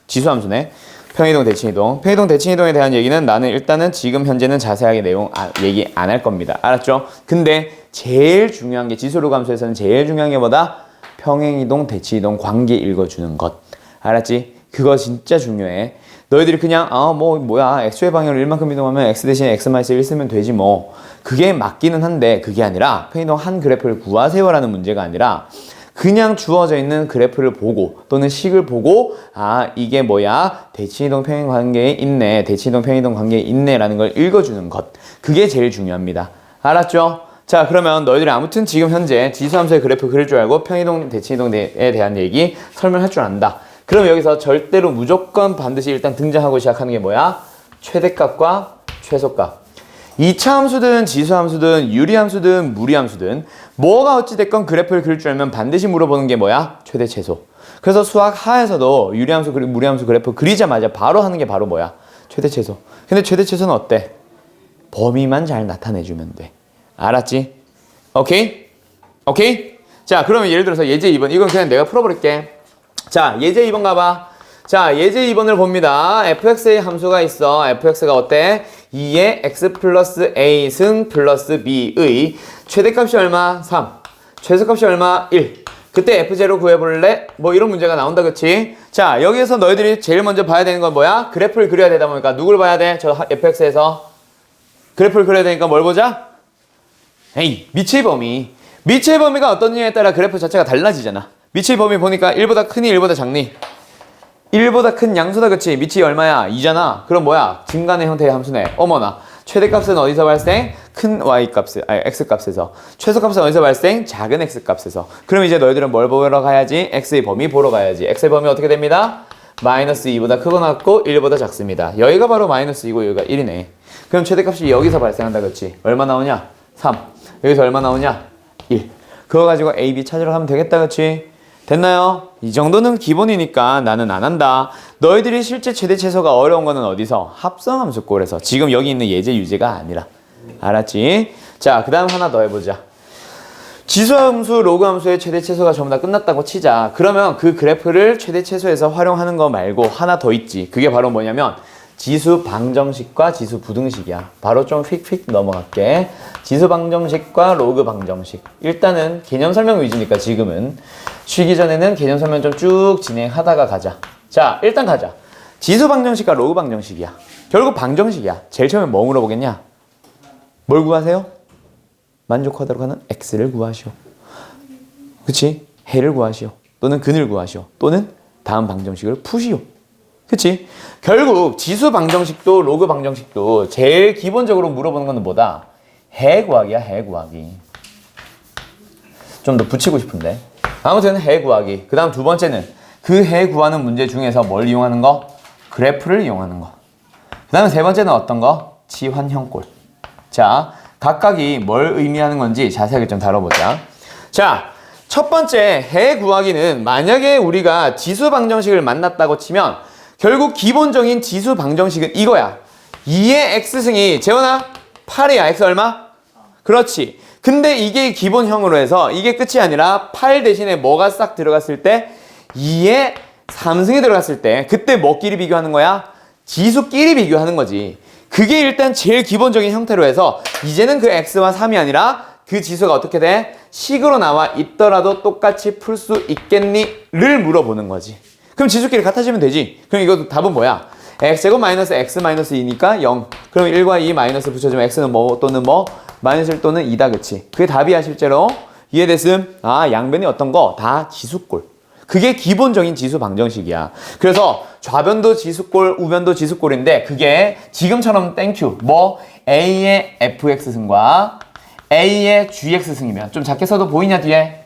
지수 함수네. 평이동, 대칭이동. 평이동, 대칭이동에 대한 얘기는 나는 일단은 지금 현재는 자세하게 내용 얘기 안 할 겁니다. 알았죠? 근데 제일 중요한 게 지수 로그 함수에서는 제일 중요한 게 뭐다? 평행이동, 대칭이동 관계 읽어주는 것. 알았지? 그거 진짜 중요해. 너희들이 그냥 뭐야 x의 방향을 1만큼 이동하면 x 대신에 x-1 쓰면 되지 뭐. 그게 맞기는 한데 그게 아니라 평행이동 한 그래프를 구하세요라는 문제가 아니라 그냥 주어져 있는 그래프를 보고 또는 식을 보고 이게 뭐야? 대칭이동 평행 관계에 있네. 대칭이동 평행이동 관계에 있네 라는 걸 읽어주는 것. 그게 제일 중요합니다. 알았죠? 자, 그러면 너희들이 아무튼 지금 현재 지수함수의 그래프 그릴 줄 알고 평행이동, 대칭이동에 대한 얘기 설명할 줄 안다. 그럼 여기서 절대로 무조건 반드시 일단 등장하고 시작하는 게 뭐야? 최대값과 최소값. 2차 함수든 지수함수든 유리함수든 무리함수든 뭐가 어찌됐건 그래프를 그릴 줄 알면 반드시 물어보는 게 뭐야? 최대 최소. 그래서 수학 하에서도 유리함수 그리고 무리함수 그래프 그리자마자 바로 하는 게 바로 뭐야? 최대 최소. 근데 최대 최소는 어때? 범위만 잘 나타내주면 돼. 알았지? 오케이? 오케이? 자, 그러면 예를 들어서 예제 2번. 이건 그냥 내가 풀어버릴게. 자, 예제 2번 가봐. 자, 예제 2번을 봅니다. fx의 함수가 있어. fx가 어때? 2의 x 플러스 a 승 플러스 b의 최대값이 얼마? 3. 최소값이 얼마? 1. 그때 f0 구해볼래? 뭐 이런 문제가 나온다, 그치? 자, 여기에서 너희들이 제일 먼저 봐야 되는 건 뭐야? 그래프를 그려야 되다 보니까 누굴 봐야 돼? 저 fx에서 그래프를 그려야 되니까 뭘 보자? 에이, 미치의 범위. 미치의 범위가 어떠냐에 따라 그래프 자체가 달라지잖아. 미치의 범위 보니까 1보다 크니 1보다 작니? 1보다 큰 양수다, 그치? 미치 얼마야? 2잖아. 그럼 뭐야? 증가의 형태의 함수네. 어머나. 최대값은 어디서 발생? 큰 y값, x값에서. 최소값은 어디서 발생? 작은 x값에서. 그럼 이제 너희들은 뭘 보러 가야지? x의 범위 보러 가야지. x의 범위 어떻게 됩니다? 마이너스 2보다 크고 낮고 1보다 작습니다. 여기가 바로 마이너스 2고 여기가 1이네. 그럼 최대값이 여기서 발생한다, 그치? 얼마 나오냐? 3. 여기서 얼마 나오냐? 1. 그거 가지고 a, b 찾으러 가면 되겠다, 그치? 됐나요? 이 정도는 기본이니까 나는 안 한다. 너희들이 실제 최대 최소가 어려운 거는 어디서? 합성함수꼴에서. 지금 여기 있는 예제 유제가 아니라. 알았지? 자, 그 다음 하나 더 해보자. 지수함수, 로그함수의 최대 최소가 전부 다 끝났다고 치자. 그러면 그 그래프를 최대 최소에서 활용하는 거 말고 하나 더 있지. 그게 바로 뭐냐면 지수 방정식과 지수 부등식이야. 바로 좀 휙휙 넘어갈게. 지수 방정식과 로그 방정식. 일단은 개념 설명 위주니까 지금은. 쉬기 전에는 개념 설명 좀 쭉 진행하다가 가자. 자, 일단 가자. 지수 방정식과 로그 방정식이야. 결국 방정식이야. 제일 처음에 뭐 물어보겠냐? 뭘 구하세요? 만족하도록 하는 x를 구하시오. 그치? 해를 구하시오. 또는 근을 구하시오. 또는 다음 방정식을 푸시오. 그치? 결국 지수 방정식도 로그 방정식도 제일 기본적으로 물어보는 건 뭐다? 해 구하기야, 해 구하기. 좀 더 붙이고 싶은데. 아무튼 해 구하기. 그 다음 두 번째는 그 해 구하는 문제 중에서 뭘 이용하는 거? 그래프를 이용하는 거. 그 다음에 세 번째는 어떤 거? 지환형꼴. 자, 각각이 뭘 의미하는 건지 자세하게 좀 다뤄보자. 자, 첫 번째 해 구하기는 만약에 우리가 지수 방정식을 만났다고 치면 결국 기본적인 지수 방정식은 이거야. 2의 x승이 재원아 8이야. x 얼마? 그렇지. 근데 이게 기본형으로 해서 이게 끝이 아니라 8 대신에 뭐가 싹 들어갔을 때 2의 3승이 들어갔을 때 그때 뭐끼리 비교하는 거야? 지수끼리 비교하는 거지. 그게 일단 제일 기본적인 형태로 해서 이제는 그 x와 3이 아니라 그 지수가 어떻게 돼? 식으로 나와 있더라도 똑같이 풀 수 있겠니?를 물어보는 거지. 그럼 지수끼리 같아지면 되지. 그럼 이것도 답은 뭐야? x제곱 마이너스 x 마이너스 2니까 0. 그럼 1과 2 마이너스 붙여주면 x는 뭐 또는 뭐? 마이너스 1 또는 2다 그치? 그게 답이야 실제로. 이해됐음? 아 양변이 어떤 거? 다 지수꼴. 그게 기본적인 지수 방정식이야. 그래서 좌변도 지수꼴, 우변도 지수꼴인데 그게 지금처럼 땡큐 뭐 a의 fx승과 a의 gx승이면 좀 작게 써도 보이냐 뒤에?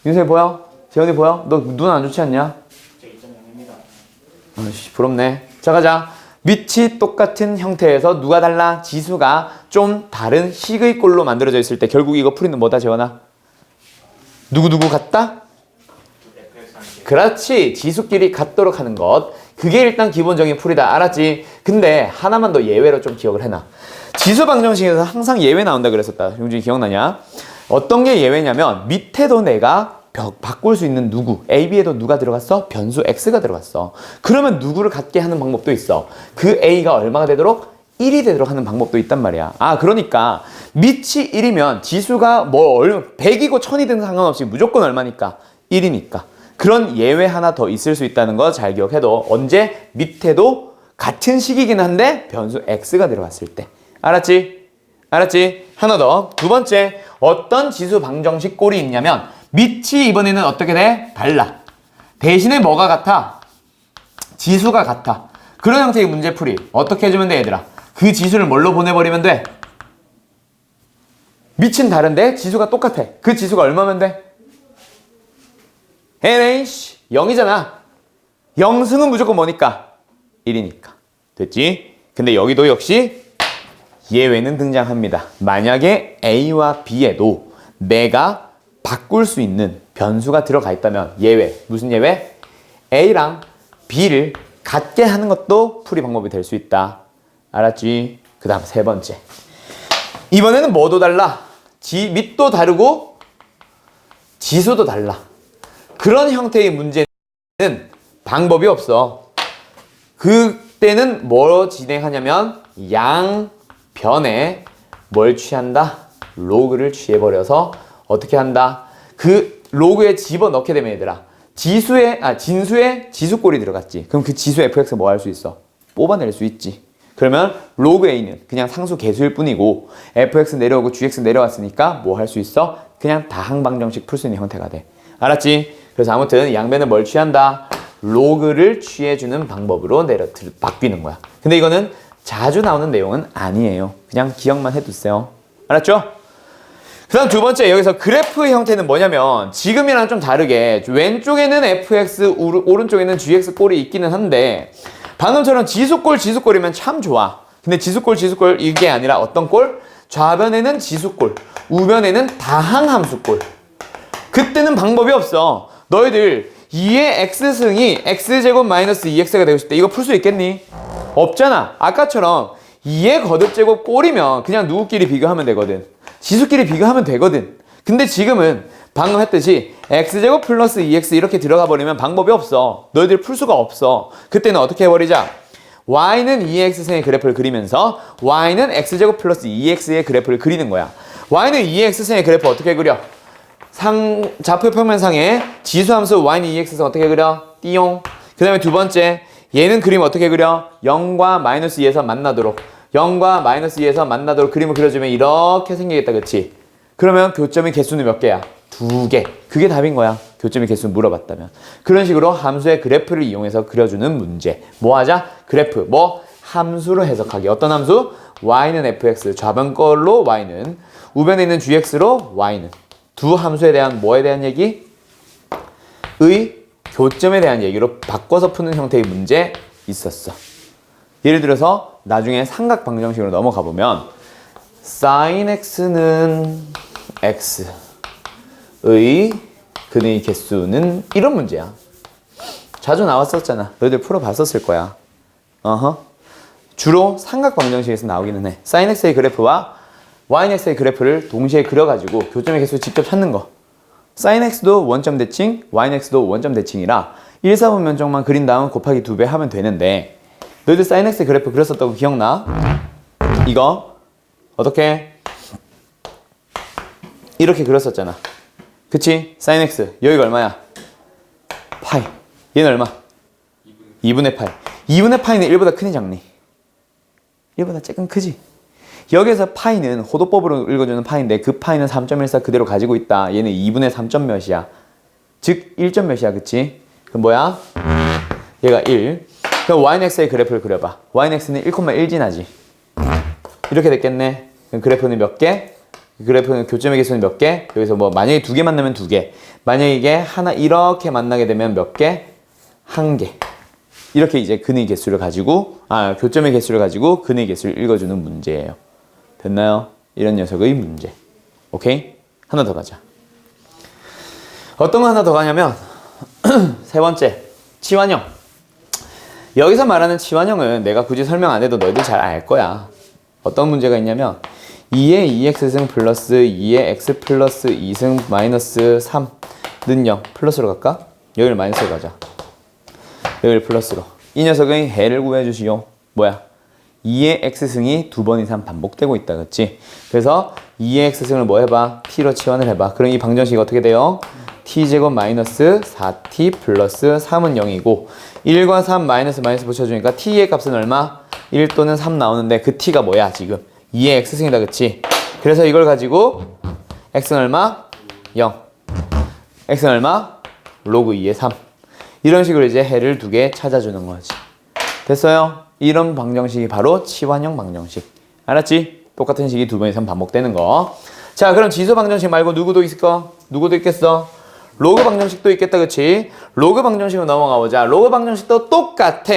윤석이 보여? 재현이 보여? 너 눈 안 좋지 않냐? 제 2.0입니다. 아이씨 부럽네. 자 가자. 밑이 똑같은 형태에서 누가 달라? 지수가 좀 다른 식의 꼴로 만들어져 있을 때 결국 이거 풀이는 뭐다 재현아? 누구누구 같다? 그렇지. 지수끼리 같도록 하는 것. 그게 일단 기본적인 풀이다. 알았지? 근데 하나만 더 예외로 좀 기억을 해놔. 지수 방정식에서 항상 예외 나온다 그랬었다. 용준이 기억나냐? 어떤 게 예외냐면 밑에도 내가 바꿀 수 있는 누구, A, B에도 누가 들어갔어? 변수 X가 들어갔어. 그러면 누구를 갖게 하는 방법도 있어. 그 A가 얼마가 되도록? 1이 되도록 하는 방법도 있단 말이야. 아 그러니까 밑이 1이면 지수가 뭐 100이고 1000이든 상관없이 무조건 얼마니까? 1이니까. 그런 예외 하나 더 있을 수 있다는 거 잘 기억해도 언제? 밑에도 같은 식이긴 한데 변수 X가 들어갔을 때. 알았지? 알았지? 하나 더. 두 번째, 어떤 지수 방정식 꼴이 있냐면 밑이 이번에는 어떻게 돼? 달라. 대신에 뭐가 같아? 지수가 같아. 그런 형태의 문제풀이 어떻게 해주면 돼 얘들아? 그 지수를 뭘로 보내버리면 돼? 밑은 다른데 지수가 똑같아. 그 지수가 얼마면 돼? NH 0이잖아. 0승은 무조건 뭐니까? 1이니까. 됐지? 근데 여기도 역시 예외는 등장합니다. 만약에 A와 B에도 내가 바꿀 수 있는 변수가 들어가 있다면 예외. 무슨 예외? A랑 B를 같게 하는 것도 풀이 방법이 될 수 있다. 알았지? 그 다음 세 번째. 이번에는 뭐도 달라? 밑도 다르고 지수도 달라. 그런 형태의 문제는 방법이 없어. 그때는 뭐 진행하냐면 양변에 뭘 취한다? 로그를 취해버려서 어떻게 한다? 그 로그에 집어넣게 되면 얘들아 진수에 지수꼴이 들어갔지. 그럼 그 지수 fx 뭐 할 수 있어? 뽑아낼 수 있지. 그러면 로그 a는 그냥 상수 개수일 뿐이고 fx 내려오고 gx 내려왔으니까 뭐 할 수 있어? 그냥 다항방정식 풀 수 있는 형태가 돼. 알았지? 그래서 아무튼 양변은 뭘 취한다? 로그를 취해주는 방법으로 바뀌는 거야. 근데 이거는 자주 나오는 내용은 아니에요. 그냥 기억만 해두세요. 알았죠? 그 다음 두 번째, 여기서 그래프의 형태는 뭐냐면 지금이랑 좀 다르게 왼쪽에는 fx, 오른쪽에는 gx 꼴이 있기는 한데 방금처럼 지수꼴이면 참 좋아. 근데 지수꼴 이게 아니라 어떤 꼴? 좌변에는 지수꼴, 우변에는 다항함수꼴. 그때는 방법이 없어. 너희들 2의 x승이 x제곱 마이너스 2x가 되고 싶을 때 이거 풀 수 있겠니? 없잖아. 아까처럼 2의 거듭제곱 꼴이면 그냥 누구끼리 비교하면 되거든. 지수끼리 비교하면 되거든. 근데 지금은 방금 했듯이 x제곱 플러스 2x 이렇게 들어가 버리면 방법이 없어. 너희들 풀 수가 없어. 그때는 어떻게 해버리자? y는 2x승의 그래프를 그리면서 y는 x제곱 플러스 2x의 그래프를 그리는 거야. y는 2x승의 그래프 어떻게 그려? 좌표 평면상에 지수함수 y는 2x승 어떻게 그려? 띠용. 그 다음에 두 번째, 얘는 그림 어떻게 그려? 0과 마이너스 2에서 만나도록 0과 마이너스 2에서 만나도록 그림을 그려주면 이렇게 생기겠다. 그치? 그러면 교점의 개수는 몇 개야? 2개. 그게 답인 거야. 교점의 개수 물어봤다면. 그런 식으로 함수의 그래프를 이용해서 그려주는 문제. 뭐 하자? 그래프. 뭐? 함수로 해석하기. 어떤 함수? y는 fx. 좌변 걸로 y는. 우변에 있는 gx로 y는. 두 함수에 대한 뭐에 대한 얘기? 의 교점에 대한 얘기로 바꿔서 푸는 형태의 문제 있었어. 예를 들어서 나중에 삼각 방정식으로 넘어가 보면 sin x는 x의 근의 개수는 이런 문제야. 자주 나왔었잖아. 너희들 풀어봤었을 거야. 주로 삼각 방정식에서 나오기는 해. sin x의 그래프와 sin x의 그래프를 동시에 그려가지고 교점의 개수 직접 찾는 거. sin x도 원점 대칭, sin x도 원점 대칭이라 1, 4분 면적만 그린 다음 곱하기 2배 하면 되는데 너희들 sin x의 그래프 그렸었다고 기억나? 이거 어떻게? 이렇게 그렸었잖아. 그치? sin x 여기가 얼마야? 파이. 얘는 얼마? 2분의 파이. 2분의 파이는 1보다 크니 작니? 1보다 조금 크지? 여기에서 파이는 호도법으로 읽어주는 파이인데 그 파이는 3.14 그대로 가지고 있다. 얘는 2분의 3점 몇이야? 즉 1점 몇이야. 그치? 그럼 뭐야? 얘가 1. 그럼 yx의 그래프를 그려봐. yx는 1,1 지나지. 이렇게 됐겠네. 그럼 그래프는 몇 개? 그래프는 교점의 개수는 몇 개? 여기서 뭐 만약에 2개 만나면 2개. 만약에 이게 하나 이렇게 만나게 되면 몇 개? 1개. 이렇게 이제 근의 개수를 가지고 교점의 개수를 가지고 근의 개수를 읽어주는 문제예요. 됐나요? 이런 녀석의 문제. 오케이? 하나 더 가자. 어떤 거 하나 더 가냐면 세 번째 치환형. 여기서 말하는 치환형은 내가 굳이 설명 안 해도 너희들 잘 알 거야. 어떤 문제가 있냐면 2의 2x승 플러스 2의 x 플러스 2승 마이너스 3는 0 플러스로 갈까? 여기를 마이너스로 가자. 여기를 플러스로. 이 녀석의 해를 구해주시오. 뭐야? 2의 x승이 2번 이상 반복되고 있다. 그치? 그래서 2의 x승을 뭐 해봐? t로 치환을 해봐. 그럼 이 방정식이 어떻게 돼요? t제곱 마이너스 4t 플러스 3은 0이고 1과 3 마이너스 붙여주니까 t의 값은 얼마? 1 또는 3 나오는데 그 t가 뭐야 지금? 2의 x승이다. 그치? 그래서 이걸 가지고 x는 얼마? 0. x는 얼마? 로그 2의 3. 이런 식으로 이제 해를 두 개 찾아주는 거지. 됐어요? 이런 방정식이 바로 치환형 방정식. 알았지? 똑같은 식이 2번 이상 반복되는 거. 자, 그럼 지수 방정식 말고 누구도 있을까? 누구도 있겠어? 로그 방정식도 있겠다. 그치? 로그 방정식으로 넘어가 보자. 로그 방정식도 똑같아.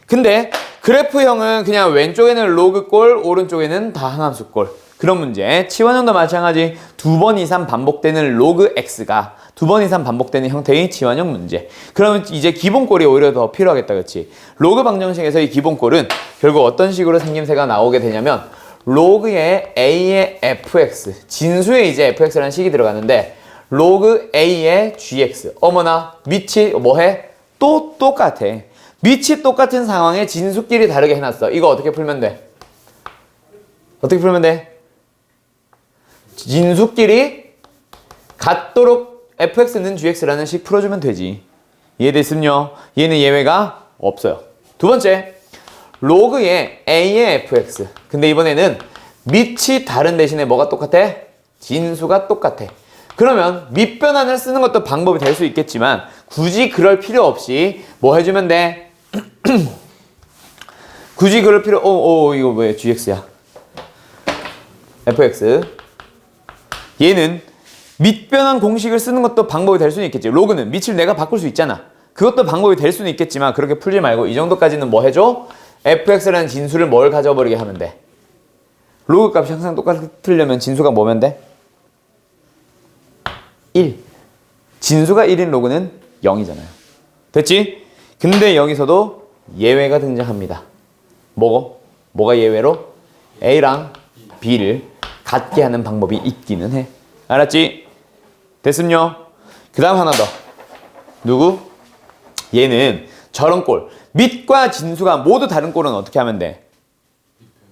근데 그래프형은 그냥 왼쪽에는 로그 꼴, 오른쪽에는 다항함수 꼴. 그런 문제. 치환형도 마찬가지. 2번 이상 반복되는 로그 x가 2번 이상 반복되는 형태의 치환형 문제. 그러면 이제 기본꼴이 오히려 더 필요하겠다. 그치? 로그 방정식에서의 기본꼴은 결국 어떤 식으로 생김새가 나오게 되냐면 로그의 a의 fx, 진수에 이제 fx라는 식이 들어가는데 로그 a의 gx. 어머나 밑이 뭐해? 또 똑같아. 밑이 똑같은 상황에 진수끼리 다르게 해놨어. 이거 어떻게 풀면 돼? 어떻게 풀면 돼? 진수끼리 같도록 fx는 gx라는 식 풀어주면 되지. 이해됐음요? 얘는 예외가 없어요. 두 번째, 로그의 a의 fx. 근데 이번에는 밑이 다른 대신에 뭐가 똑같아? 진수가 똑같아. 그러면 밑변환을 쓰는 것도 방법이 될 수 있겠지만 굳이 그럴 필요 없이 뭐 해주면 돼? 굳이 그럴 필요 이거 뭐야? gx야. fx. 얘는 밑변환 공식을 쓰는 것도 방법이 될 수는 있겠지. 로그는 밑을 내가 바꿀 수 있잖아. 그것도 방법이 될 수는 있겠지만 그렇게 풀지 말고 이 정도까지는 뭐 해줘? fx라는 진수를 뭘 가져버리게 하면 돼? 로그 값이 항상 똑같으려면 진수가 뭐면 돼? 1. 진수가 1인 로그는 0이잖아요. 됐지? 근데 여기서도 예외가 등장합니다. 뭐가 예외로? A랑 B를 같게 하는 방법이 있기는 해. 알았지? 됐음요? 그 다음 하나 더. 누구? 얘는 저런 꼴. 밑과 진수가 모두 다른 꼴은 어떻게 하면 돼?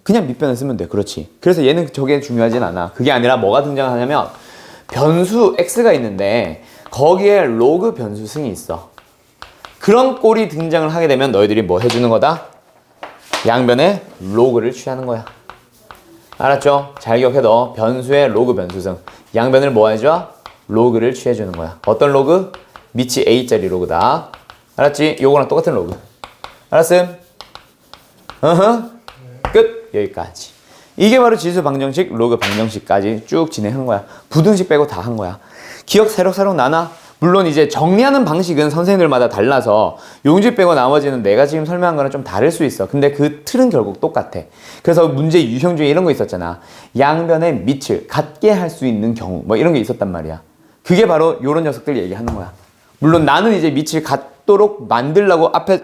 그냥 밑변을 쓰면 돼. 그렇지. 그래서 얘는 저게 중요하진 않아. 그게 아니라 뭐가 등장하냐면 변수 x가 있는데 거기에 로그 변수승이 있어. 그런 꼴이 등장을 하게 되면 너희들이 뭐 해주는 거다? 양변에 로그를 취하는 거야. 알았죠? 잘 기억해둬. 변수의 로그 변수승. 양변을 뭐 해줘? 로그를 취해주는 거야. 어떤 로그? 밑이 a짜리 로그다. 알았지? 요거랑 똑같은 로그. 알았음? 끝! 여기까지. 이게 바로 지수 방정식, 로그 방정식까지 쭉 진행한 거야. 부등식 빼고 다 한 거야. 기억 새록새록 나나? 물론 이제 정리하는 방식은 선생님들마다 달라서 용지 빼고 나머지는 내가 지금 설명한 거랑 좀 다를 수 있어. 근데 그 틀은 결국 똑같아. 그래서 문제 유형 중에 이런 거 있었잖아. 양변의 밑을 같게 할 수 있는 경우 뭐 이런 게 있었단 말이야. 그게 바로 요런 녀석들 얘기하는 거야. 물론 나는 이제 밑을 같도록 만들려고 앞에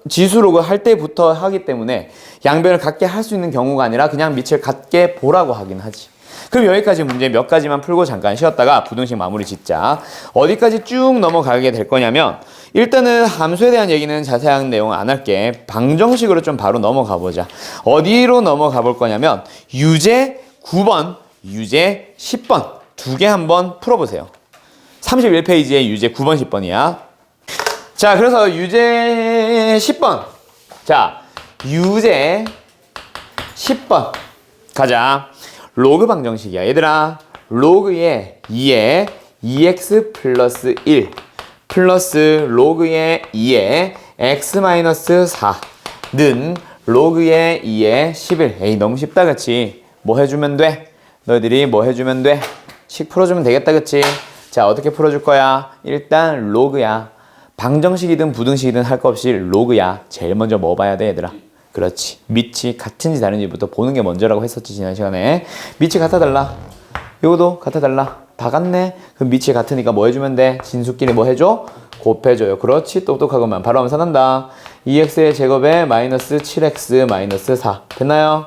지수로그 할 때부터 하기 때문에 양변을 같게 할 수 있는 경우가 아니라 그냥 밑을 같게 보라고 하긴 하지. 그럼 여기까지 문제 몇 가지만 풀고 잠깐 쉬었다가 부등식 마무리 짓자. 어디까지 쭉 넘어가게 될 거냐면 일단은 함수에 대한 얘기는 자세한 내용 안 할게. 방정식으로 좀 바로 넘어가 보자. 어디로 넘어가 볼 거냐면 유제 9번, 유제 10번 두 개 한번 풀어보세요. 31페이지에 유제 9번, 10번이야. 자, 그래서 유제 10번. 자, 유제 10번 가자. 로그 방정식이야. 얘들아, 로그의 2에 2x 플러스 1 플러스 로그의 2에 x 마이너스 4는 로그의 2에 11. 에이, 너무 쉽다, 그치? 뭐 해주면 돼? 너희들이 뭐 해주면 돼? 식 풀어주면 되겠다, 그치? 자, 어떻게 풀어줄 거야? 일단 로그야. 방정식이든 부등식이든 할 거 없이 로그야. 제일 먼저 뭐 봐야 돼, 얘들아? 그렇지. 밑이 같은지 다른지부터 보는 게 먼저라고 했었지, 지난 시간에. 밑이 같아 달라. 요거도 같아 달라. 다 같네. 그럼 밑이 같으니까 뭐 해주면 돼? 진수끼리 뭐 해줘? 곱해줘요. 그렇지. 똑똑하구만. 바로 하면 산한다. 2x의 제곱에 마이너스 7x 마이너스 4. 됐나요?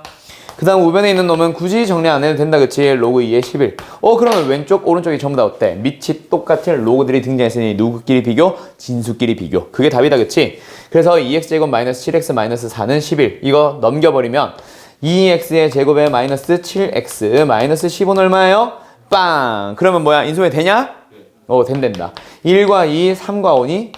그 다음 우변에 있는 놈은 굳이 정리 안 해도 된다, 그치? 로그 2에 11. 그러면 왼쪽, 오른쪽이 전부 다 어때? 밑이 똑같은 로그들이 등장했으니 누구끼리 비교? 진수끼리 비교. 그게 답이다, 그치? 그래서 2x제곱 마이너스 7x 마이너스 4는 11. 이거 넘겨버리면 2x의 제곱에 마이너스 7x 마이너스 15는 얼마예요? 빵! 그러면 뭐야? 인수분해 되냐? 된다. 1과 2, 3과 5니?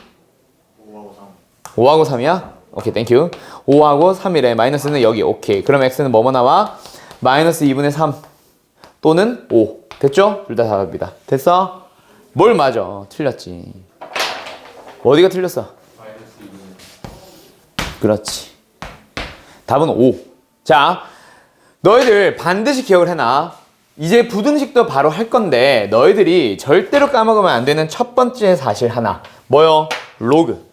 5하고 3이야? 오케이, 땡큐. 5하고 3이래. 마이너스는 여기. 오케이. 그럼 x는 뭐뭐 나와? 마이너스 2분의 3 또는 5. 됐죠? 둘 다 답입니다. 됐어? 뭘 맞아? 틀렸지. 어디가 틀렸어? 그렇지. 답은 5. 자, 너희들 반드시 기억을 해놔. 이제 부등식도 바로 할 건데 너희들이 절대로 까먹으면 안 되는 첫 번째 사실 하나. 뭐요? 로그.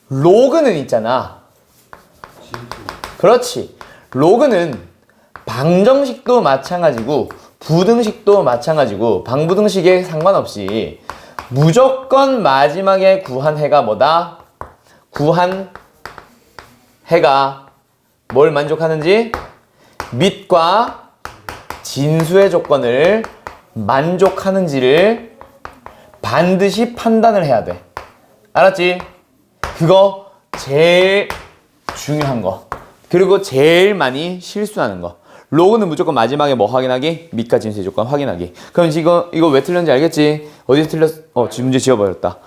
로그는 있잖아. 그렇지. 로그는 방정식도 마찬가지고 부등식도 마찬가지고 방부등식에 상관없이 무조건 마지막에 구한 해가 뭐다? 구한 해가 뭘 만족하는지 밑과 진수의 조건을 만족하는지를 반드시 판단을 해야 돼. 알았지? 그거 제일 중요한 거. 그리고 제일 많이 실수하는 거. 로그는 무조건 마지막에 뭐 확인하기? 밑과 진수의 조건 확인하기. 그럼 이거 왜 틀렸는지 알겠지? 어디서 틀렸어? 지금 문제 지워버렸다.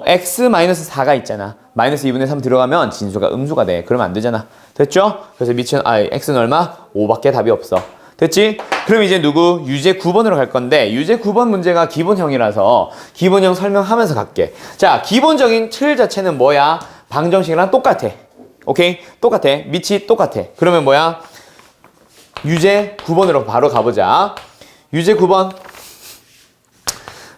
x-4가 있잖아. 마이너스 2분의 3 들어가면 진수가 음수가 돼. 그러면 안 되잖아. 됐죠? 그래서 x는 얼마? 5밖에 답이 없어. 됐지? 그럼 이제 유제 9번으로 갈 건데 유제 9번 문제가 기본형이라서 기본형 설명하면서 갈게. 자, 기본적인 틀 자체는 뭐야? 방정식이랑 똑같아. 오케이? 똑같아. 밑이 똑같아. 그러면 뭐야? 유제 9번으로 바로 가보자. 유제 9번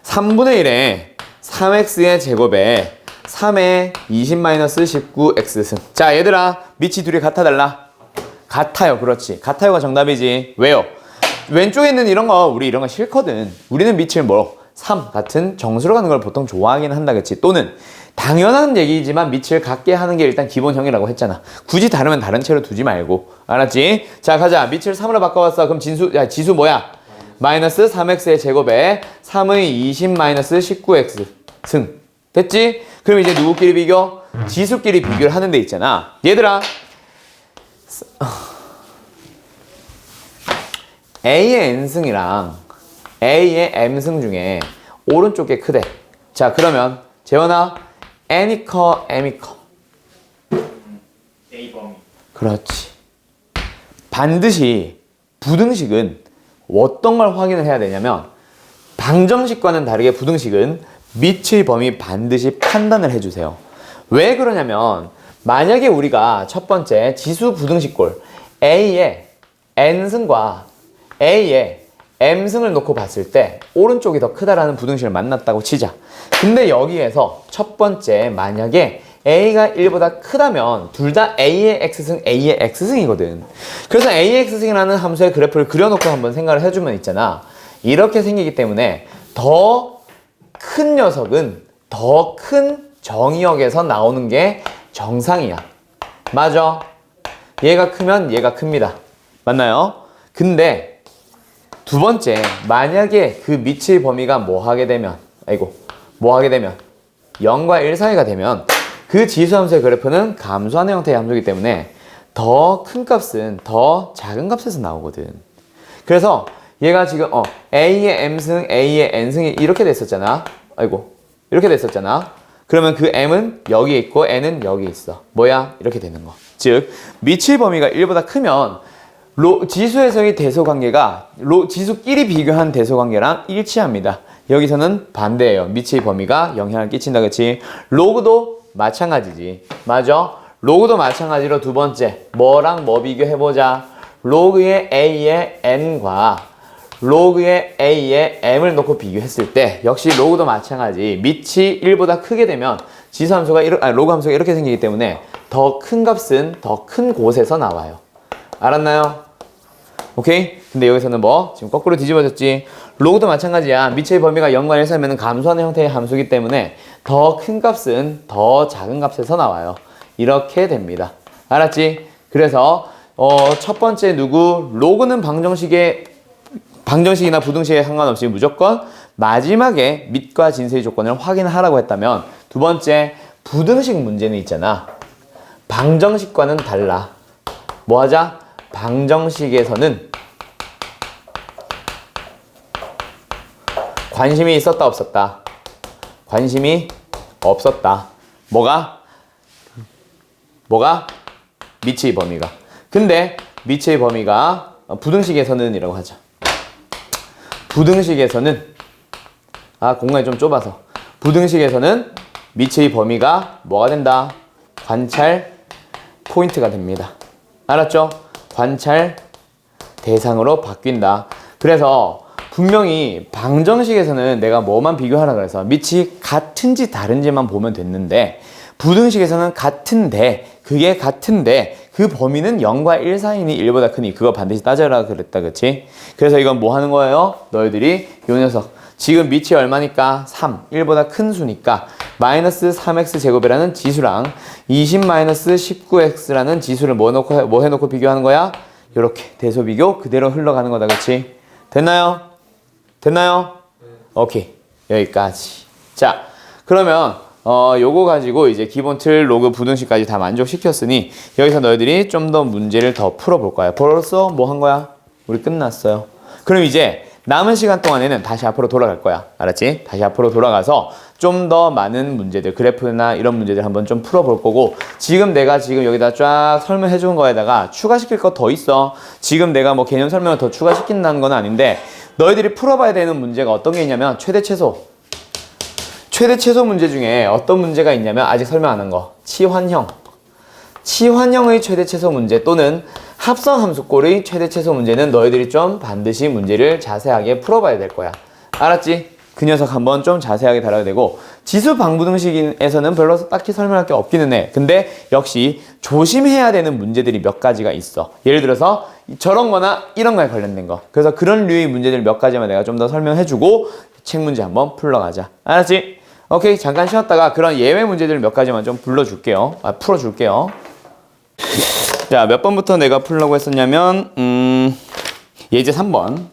3분의 1에 3x의 제곱에 3에 20-19x승. 자, 얘들아, 밑이 둘이 같아 달라? 같아요. 그렇지. 같아요가 정답이지. 왜요? 왼쪽에 있는 우리 이런 거 싫거든. 우리는 밑을 3 같은 정수로 가는 걸 보통 좋아하긴 한다, 그치? 또는 당연한 얘기지만 밑을 같게 하는 게 일단 기본형이라고 했잖아. 굳이 다르면 다른 채로 두지 말고. 알았지? 자, 가자. 밑을 3으로 바꿔봤어. 그럼 지수 뭐야? 마이너스 3x의 제곱에 3의 20-19x 승. 됐지? 그럼 이제 누구끼리 비교? 지수끼리 비교를 하는 데 있잖아. 얘들아, A의 n승이랑 A의 m승 중에 오른쪽에 크대. 자, 그러면 재원아, n이 커, m이 커? A 범위. 그렇지. 반드시 부등식은 어떤 걸 확인을 해야 되냐면 방정식과는 다르게 부등식은 밑의 범위 반드시 판단을 해주세요. 왜 그러냐면 만약에 우리가 첫 번째 지수 부등식꼴 A의 N승과 A의 M승을 놓고 봤을 때 오른쪽이 더 크다라는 부등식을 만났다고 치자. 근데 여기에서 첫 번째 만약에 A가 1보다 크다면 둘 다 A의 X승, A의 X승이거든. 그래서 A의 X승이라는 함수의 그래프를 그려놓고 한번 생각을 해주면 있잖아. 이렇게 생기기 때문에 더 큰 녀석은 더 큰 정의역에서 나오는 게 정상이야. 맞아. 얘가 크면 얘가 큽니다. 맞나요? 근데 두 번째, 만약에 그 밑의 범위가 뭐 하게 되면 0과 1 사이가 되면 그 지수함수의 그래프는 감소하는 형태의 함수이기 때문에 더 큰 값은 더 작은 값에서 나오거든. 그래서 얘가 지금 A의 M승, A의 N승이 이렇게 됐었잖아. 이렇게 됐었잖아. 그러면 그 M은 여기 있고 N은 여기 있어. 뭐야? 이렇게 되는 거. 즉 밑의 범위가 1보다 크면 지수에서의 대소관계가 지수끼리 비교한 대소관계랑 일치합니다. 여기서는 반대예요. 밑의 범위가 영향을 끼친다. 그치? 로그도 마찬가지지. 맞아? 로그도 마찬가지로 두 번째 뭐랑 뭐 비교해보자. 로그의 A의 N과 로그의 A의 M을 놓고 비교했을 때 역시 로그도 마찬가지. 밑이 1보다 크게 되면 지수함수가 로그 함수가 이렇게 생기기 때문에 더 큰 값은 더 큰 곳에서 나와요. 알았나요? 오케이? 근데 여기서는 뭐? 지금 거꾸로 뒤집어졌지? 로그도 마찬가지야. 밑의 범위가 0과 1 사이면 감소하는 형태의 함수이기 때문에 더 큰 값은 더 작은 값에서 나와요. 이렇게 됩니다. 알았지? 그래서 첫 번째 로그는 방정식이나 부등식에 상관없이 무조건 마지막에 밑과 진수의 조건을 확인하라고 했다면 두 번째 부등식 문제는 있잖아. 방정식과는 달라. 뭐 하자? 방정식에서는 관심이 있었다 없었다? 관심이 없었다. 뭐가? 밑의 범위가. 근데 밑의 범위가 부등식에서는 이라고 하자. 부등식에서는 공간이 좀 좁아서 부등식에서는 밑의 범위가 뭐가 된다? 관찰 포인트가 됩니다. 알았죠? 관찰 대상으로 바뀐다. 그래서 분명히 방정식에서는 내가 뭐만 비교하라 그래서 밑이 같은지 다른지만 보면 됐는데 부등식에서는 그게 같은데 그 범위는 0과 1 사이니 1보다 크니 그거 반드시 따져라 그랬다. 그치? 그래서 이건 뭐 하는 거예요? 너희들이 요 녀석 지금 밑이 얼마니까? 3, 1보다 큰 수니까 마이너스 3x 제곱이라는 지수랑 20-19x라는 지수를 뭐 해놓고 비교하는 거야? 요렇게 대소 비교 그대로 흘러가는 거다. 그치? 됐나요? 오케이. 여기까지. 자, 그러면 요거 가지고 이제 기본 틀, 로그, 부등식까지 다 만족시켰으니 여기서 너희들이 좀 더 문제를 더 풀어볼 거야. 벌써 뭐 한 거야? 우리 끝났어요. 그럼 이제 남은 시간 동안에는 다시 앞으로 돌아갈 거야. 알았지? 다시 앞으로 돌아가서 좀 더 많은 문제들, 그래프나 이런 문제들 한번 좀 풀어볼 거고 내가 여기다 쫙 설명해 준 거에다가 추가시킬 거 더 있어. 지금 내가 뭐 개념 설명을 더 추가시킨다는 건 아닌데 너희들이 풀어봐야 되는 문제가 어떤 게 있냐면 최대 최소 문제 중에 어떤 문제가 있냐면 아직 설명 안 한 거 치환형의 최대 최소 문제 또는 합성함수꼴의 최대 최소 문제는 너희들이 좀 반드시 문제를 자세하게 풀어봐야 될 거야. 알았지? 그 녀석 한번 좀 자세하게 다뤄야 되고 지수 방부등식에서는 별로 딱히 설명할 게 없기는 해. 근데 역시 조심해야 되는 문제들이 몇 가지가 있어. 예를 들어서 저런 거나 이런 거에 관련된 거. 그래서 그런 류의 문제들 몇 가지만 내가 좀 더 설명해주고 책 문제 한번 풀러가자. 알았지? 오케이, 잠깐 쉬었다가 그런 예외 문제들 몇 가지만 좀 풀어줄게요. 자, 몇 번부터 내가 풀려고 했었냐면 예제 3번.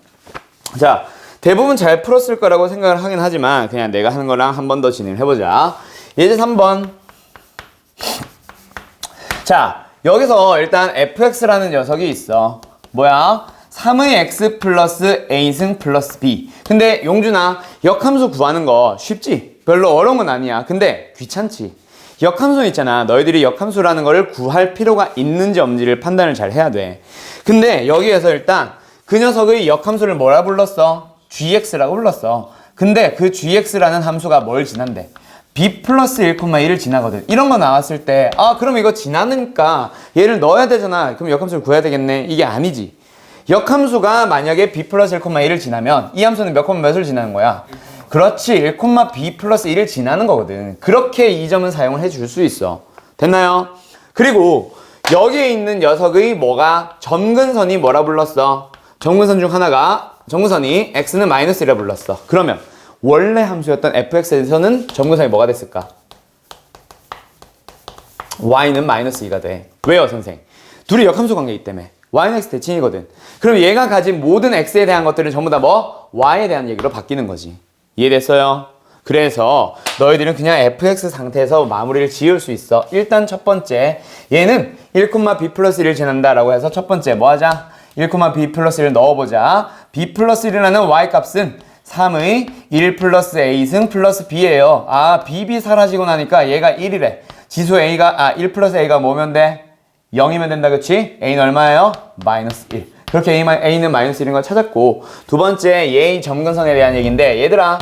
자, 대부분 잘 풀었을 거라고 생각을 하긴 하지만 그냥 내가 하는 거랑 한 번 더 진행해보자. 예제 3번. 자, 여기서 일단 fx라는 녀석이 있어. 뭐야? 3의 x 플러스 a승 플러스 b. 근데 용준아, 역함수 구하는 거 쉽지? 별로 어려운 건 아니야. 근데 귀찮지? 역함수는 있잖아. 너희들이 역함수라는 거를 구할 필요가 있는지 없는지를 판단을 잘 해야 돼. 근데 여기에서 일단 그 녀석의 역함수를 뭐라 불렀어? gx라고 불렀어. 근데 그 gx라는 함수가 뭘 지난대? b 플러스 1,1을 지나거든. 이런 거 나왔을 때 그럼 이거 지나니까 얘를 넣어야 되잖아. 그럼 역함수를 구해야 되겠네. 이게 아니지. 역함수가 만약에 b 플러스 1,1을 지나면 이 함수는 몇 콤마 몇을 지나는 거야? 그렇지. 1, b 플러스 1을 지나는 거거든. 그렇게 이 점은 사용을 해줄 수 있어. 됐나요? 그리고 여기에 있는 녀석의 뭐가 점근선이 뭐라 불렀어? 점근선 중 하나가 점근선이 x는 마이너스 1이라 불렀어. 그러면 원래 함수였던 fx에서는 점근선이 뭐가 됐을까? y는 마이너스 2가 돼. 왜요, 선생? 둘이 역함수 관계이기 때문에. y는 x 대칭이거든. 그럼 얘가 가진 모든 x에 대한 것들은 전부 다 뭐? y에 대한 얘기로 바뀌는 거지. 이해됐어요? 그래서 너희들은 그냥 fx 상태에서 마무리를 지을 수 있어. 일단 첫 번째, 얘는 1, b 플러스 1을 지난다 라고 해서 첫 번째 뭐 하자? 1, b 플러스 1을 넣어보자. b 플러스 1이라는 y 값은 3의 1 플러스 a승 플러스 b예요. b 사라지고 나니까 얘가 1이래. 지수 a가 1 플러스 a가 뭐면 돼? 0이면 된다, 그치? a는 얼마예요? 마이너스 1. 그렇게 a는 마이너스 1인 걸 찾았고, 두 번째 얘의 점근선에 대한 얘기인데, 얘들아,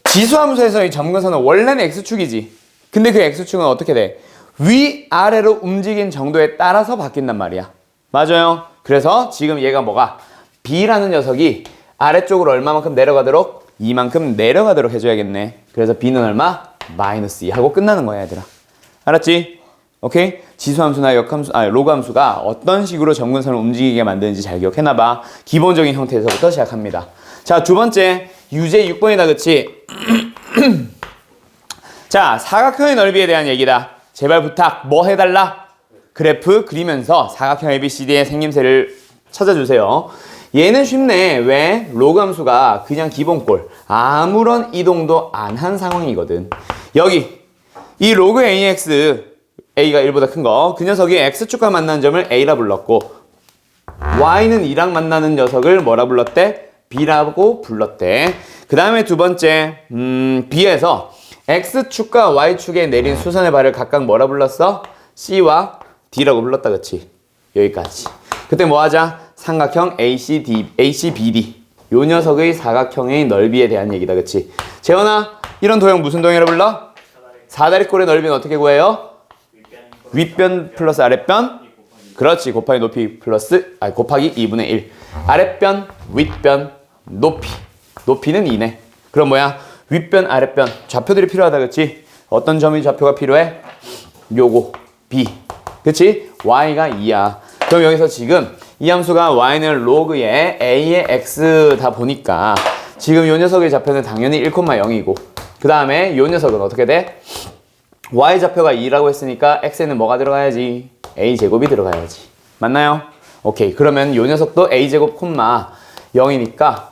지수함수에서의 점근선은 원래는 x축이지. 근데 그 x축은 어떻게 돼? 위아래로 움직인 정도에 따라서 바뀐단 말이야. 맞아요? 그래서 지금 얘가 뭐가? b라는 녀석이 아래쪽으로 얼마만큼 내려가도록? 이만큼 내려가도록 해줘야겠네. 그래서 b는 얼마? 마이너스 2 하고 끝나는 거야, 얘들아. 알았지? 오케이? 지수함수나 로그함수가 어떤 식으로 점근선을 움직이게 만드는지 잘 기억해놔봐. 기본적인 형태에서부터 시작합니다. 자, 두 번째 유제 6번이다, 그치? 자, 사각형의 넓이에 대한 얘기다. 제발 부탁, 뭐 해달라? 그래프 그리면서 사각형 ABCD의 생김새를 찾아주세요. 얘는 쉽네. 왜? 로그함수가 그냥 기본꼴, 아무런 이동도 안 한 상황이거든. 여기 이 로그 AX, A가 1보다 큰 거, 그 녀석이 X축과 만나는 점을 A라 불렀고, Y는 2랑 만나는 녀석을 뭐라 불렀대? B라고 불렀대. 그 다음에 두 번째, B에서 X축과 Y축에 내린 수선의 발을 각각 뭐라 불렀어? C와 D라고 불렀다, 그치? 여기까지. 그때 뭐 하자? 삼각형 ACBD. 요 녀석의 사각형의 넓이에 대한 얘기다, 그치? 재원아, 이런 도형 무슨 도형이라 불러? 사다리꼴의 넓이는 어떻게 구해요? 윗변 플러스 아랫변? 그렇지. 곱하기 높이 플러스, 곱하기 2분의 1. 아랫변, 윗변, 높이. 높이는 2네. 그럼 뭐야? 윗변, 아랫변. 좌표들이 필요하다, 그치? 어떤 점의 좌표가 필요해? 요거, B. 그치? Y가 2야. 그럼 여기서 지금 이 함수가 Y는 로그에 A의 X다 보니까 지금 요 녀석의 좌표는 당연히 1,0이고, 그 다음에 요 녀석은 어떻게 돼? Y 좌표가 2라고 했으니까 X에는 뭐가 들어가야지? A제곱이 들어가야지. 맞나요? 오케이. 그러면 요 녀석도 A제곱, 0이니까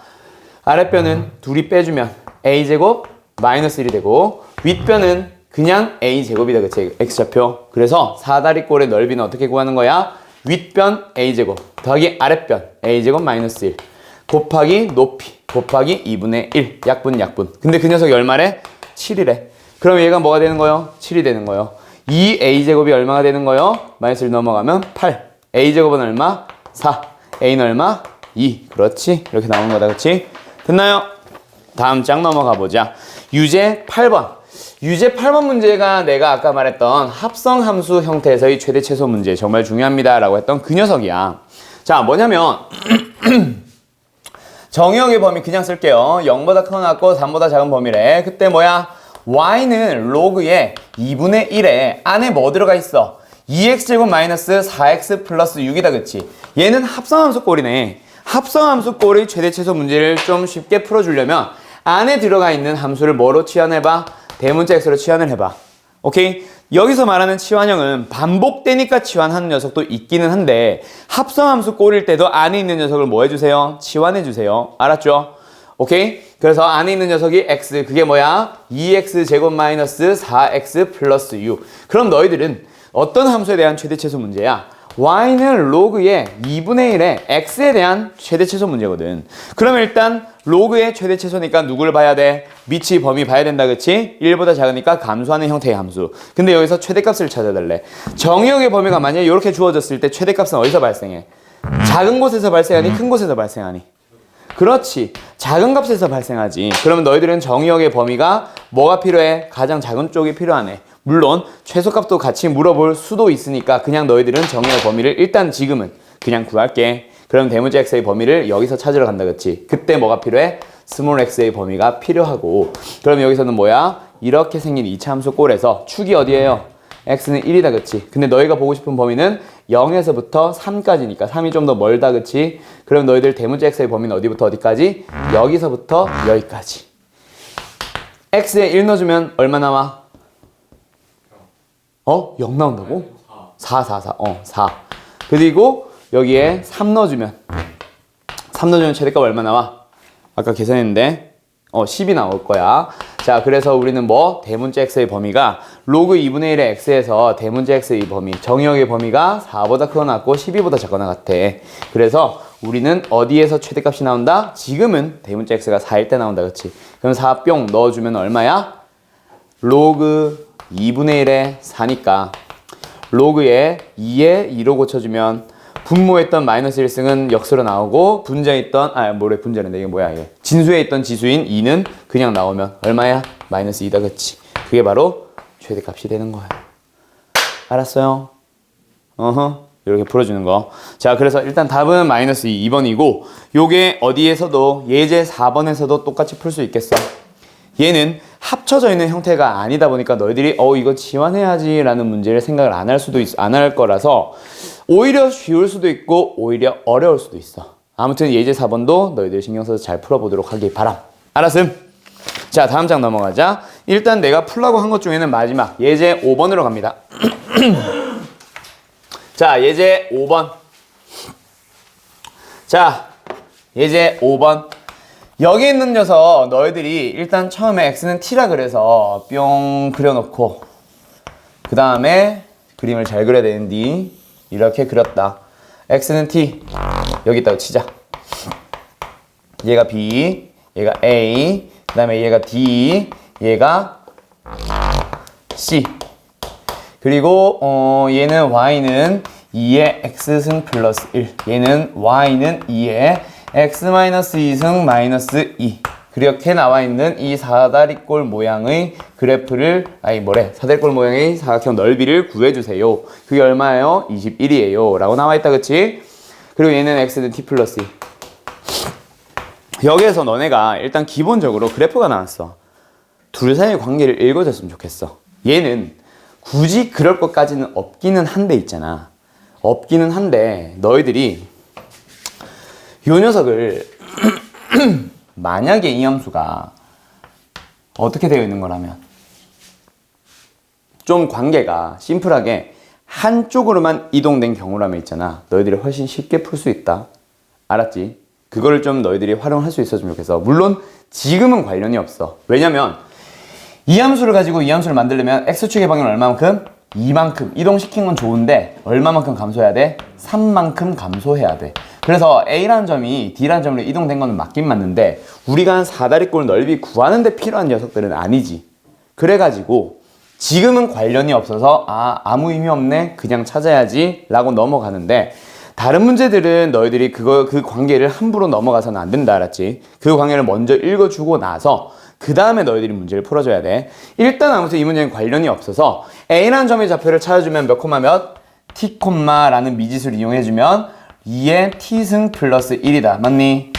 아랫변은 둘이 빼주면 A제곱 마이너스 1이 되고, 윗변은 그냥 A제곱이다, 그치? X좌표. 그래서 사다리꼴의 넓이는 어떻게 구하는 거야? 윗변 A제곱 더하기 아랫변 A제곱 마이너스 1 곱하기 높이 곱하기 2분의 1 약분. 근데 그 녀석이 얼마래? 7이래. 그럼 얘가 뭐가 되는 거요? 7이 되는 거요. 2A제곱이 얼마가 되는 거요? 마이너스 1 넘어가면 8. A제곱은 얼마? 4. A는 얼마? 2. 그렇지. 이렇게 나오는 거다, 그치? 됐나요? 다음 장 넘어가 보자. 유제 8번. 유제 8번 문제가 내가 아까 말했던 합성함수 형태에서의 최대 최소 문제, 정말 중요합니다 라고 했던 그 녀석이야. 자, 뭐냐면 정의역의 범위 그냥 쓸게요. 0보다 큰 거 같고 3보다 작은 범위래. 그때 뭐야? Y는 로그에 2분의 1에 안에 뭐 들어가 있어? 2x제곱 마이너스 4x 플러스 6이다, 그치? 얘는 합성함수 꼴이네. 합성함수 꼴의 최대 최소 문제를 좀 쉽게 풀어주려면 안에 들어가 있는 함수를 뭐로 치환해봐? 대문자 x로 치환을 해봐. 오케이? 여기서 말하는 치환형은 반복되니까 치환하는 녀석도 있기는 한데, 합성함수 꼴일 때도 안에 있는 녀석을 뭐 해주세요? 치환해주세요. 알았죠? 오케이? 그래서 안에 있는 녀석이 x, 그게 뭐야? 2x 제곱 마이너스 4x 플러스 6. 그럼 너희들은 어떤 함수에 대한 최대 최소 문제야? y는 로그의 2분의 1의 x에 대한 최대 최소 문제거든. 그러면 일단 로그의 최대 최소니까 누구를 봐야 돼? 밑의 범위 봐야 된다, 그치? 1보다 작으니까 감소하는 형태의 함수. 근데 여기서 최대값을 찾아달래. 정의역의 범위가 만약에 이렇게 주어졌을 때 최대값은 어디서 발생해? 작은 곳에서 발생하니 큰 곳에서 발생하니? 그렇지. 작은 값에서 발생하지. 그러면 너희들은 정의역의 범위가 뭐가 필요해? 가장 작은 쪽이 필요하네. 물론 최소값도 같이 물어볼 수도 있으니까 그냥 너희들은 정의의 범위를 일단 지금은 그냥 구할게. 그럼 대문자 x의 범위를 여기서 찾으러 간다, 그치? 그때 뭐가 필요해? 스몰 x의 범위가 필요하고, 그럼 여기서는 뭐야? 이렇게 생긴 이차함수 꼴에서 축이 어디예요? x는 1이다, 그치? 근데 너희가 보고 싶은 범위는 0에서부터 3까지니까 3이 좀 더 멀다, 그치? 그럼 너희들 대문자 x의 범위는 어디부터 어디까지? 여기서부터 여기까지. x에 1 넣어주면 얼마 나와? 0 나온다고? 4. 4. 그리고 여기에 3 넣어주면 최대값 얼마 나와? 아까 계산했는데 10이 나올 거야. 자, 그래서 우리는 뭐? 대문자 x의 범위가 로그 2분의 1의 x에서 대문자 x의 범위, 정의역의 범위가 4보다 크거나 같고 12보다 작거나 같아. 그래서 우리는 어디에서 최대값이 나온다? 지금은 대문자 x가 4일 때 나온다, 그치? 그럼 4 뿅 넣어주면 얼마야? 로그 2분의 1에 4니까 로그에 2에 2로 고쳐주면 분모했던 마이너스 1승은 역수로 나오고 분자에 있던 분자인데 이게 뭐야 이게 진수에 있던 지수인 2는 그냥 나오면 얼마야? 마이너스 2다, 그치? 그게 바로 최대값이 되는 거야. 알았어요? 이렇게 풀어주는 거. 자, 그래서 일단 답은 마이너스 2번이고 요게 어디에서도 예제 4번에서도 똑같이 풀 수 있겠어. 얘는 합쳐져 있는 형태가 아니다 보니까 너희들이 이거 지원해야지 라는 문제를 생각을 안 할 거라서 오히려 쉬울 수도 있고 오히려 어려울 수도 있어. 아무튼 예제 4번도 너희들 신경 써서 잘 풀어보도록 하길 바람. 알았음? 자, 다음 장 넘어가자. 일단 내가 풀라고 한 것 중에는 마지막 예제 5번으로 갑니다. 자, 예제 5번. 자, 예제 5번. 여기 있는 녀석 너희들이 일단 처음에 x는 t라 그래서 뿅 그려놓고 그 다음에 그림을 잘 그려야 되는데 이렇게 그렸다. x는 t 여기 있다고 치자. 얘가 b, 얘가 a, 그 다음에 얘가 d, 얘가 c. 그리고 얘는 y는 2의 x승 플러스 1, 얘는 y는 2의 x-2승 마이너스 2. 그렇게 나와 있는 이 사다리꼴 모양의 그래프를 사다리꼴 모양의 사각형 넓이를 구해주세요. 그게 얼마예요? 21이에요 라고 나와 있다, 그치? 그리고 얘는 x는 t 플러스 2. 여기에서 너네가 일단 기본적으로 그래프가 나왔어. 둘 사이의 관계를 읽어줬으면 좋겠어. 얘는 굳이 그럴 것까지는 없기는 한데 있잖아. 없기는 한데 너희들이 요 녀석을 만약에 이 함수가 어떻게 되어 있는 거라면 좀 관계가 심플하게 한쪽으로만 이동된 경우라면 있잖아. 너희들이 훨씬 쉽게 풀 수 있다. 알았지? 그거를 좀 너희들이 활용할 수 있었으면 좋겠어. 물론 지금은 관련이 없어. 왜냐면 이 함수를 가지고 이 함수를 만들려면 x축의 방향은 얼마만큼? 2만큼 이동시킨 건 좋은데 얼마만큼 감소해야 돼? 3만큼 감소해야 돼. 그래서 A라는 점이 D라는 점으로 이동된 건 맞긴 맞는데 우리가 한 사다리꼴 넓이 구하는 데 필요한 녀석들은 아니지. 그래가지고 지금은 관련이 없어서 아무 의미 없네 그냥 찾아야지 라고 넘어가는데 다른 문제들은 너희들이 그 관계를 함부로 넘어가서는 안 된다, 알았지? 그 관계를 먼저 읽어주고 나서 그 다음에 너희들이 문제를 풀어줘야 돼. 일단 아무튼 이 문제는 관련이 없어서 A라는 점의 좌표를 찾아주면 몇 콤마 몇? T 콤마라는 미지수를 이용해주면 2의 T승 플러스 1이다. 맞니?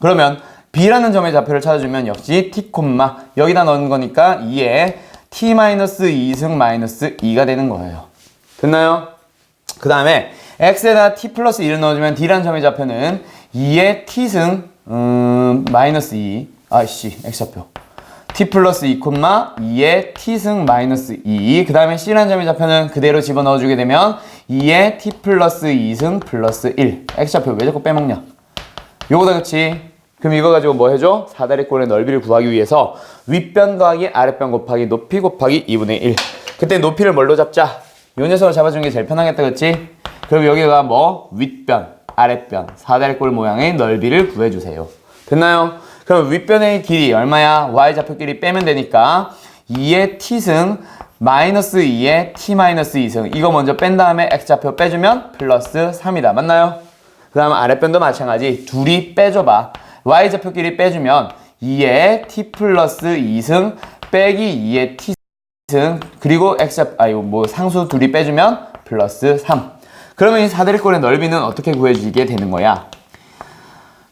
그러면 B라는 점의 좌표를 찾아주면 역시 T 콤마 여기다 넣은 거니까 2의 T-2승 마이너스 2가 되는 거예요. 됐나요? 그 다음에 X에다 T 플러스 1을 넣어주면 D라는 점의 좌표는 2의 T승 마이너스 2 X좌표 T 플러스 2, 2의 T승 마이너스 2. 그 다음에 C라는 점의 좌표는 그대로 집어넣어주게 되면 2의 T 플러스 2승 플러스 1. X좌표 왜 자꾸 빼먹냐? 요거다, 그치? 그럼 이거 가지고 뭐 해줘? 사다리꼴의 넓이를 구하기 위해서 윗변 더하기 아랫변 곱하기 높이 곱하기 2분의 1. 그때 높이를 뭘로 잡자? 요 녀석을 잡아주는 게 제일 편하겠다, 그치? 그럼 여기가 뭐? 윗변, 아랫변, 사다리꼴 모양의 넓이를 구해주세요. 됐나요? 그럼 윗변의 길이 얼마야? y좌표 길이 빼면 되니까 2의 t승 마이너스 2의 t 마이너스 2승 이거 먼저 뺀 다음에 x좌표 빼주면 플러스 3이다. 맞나요? 그 다음 아랫변도 마찬가지. 둘이 빼줘봐. y좌표 길이 빼주면 2의 t 플러스 2승 빼기 2의 t승 그리고 x 뭐 상수 둘이 빼주면 플러스 3. 그러면 이 사다리꼴의 넓이는 어떻게 구해지게 되는 거야?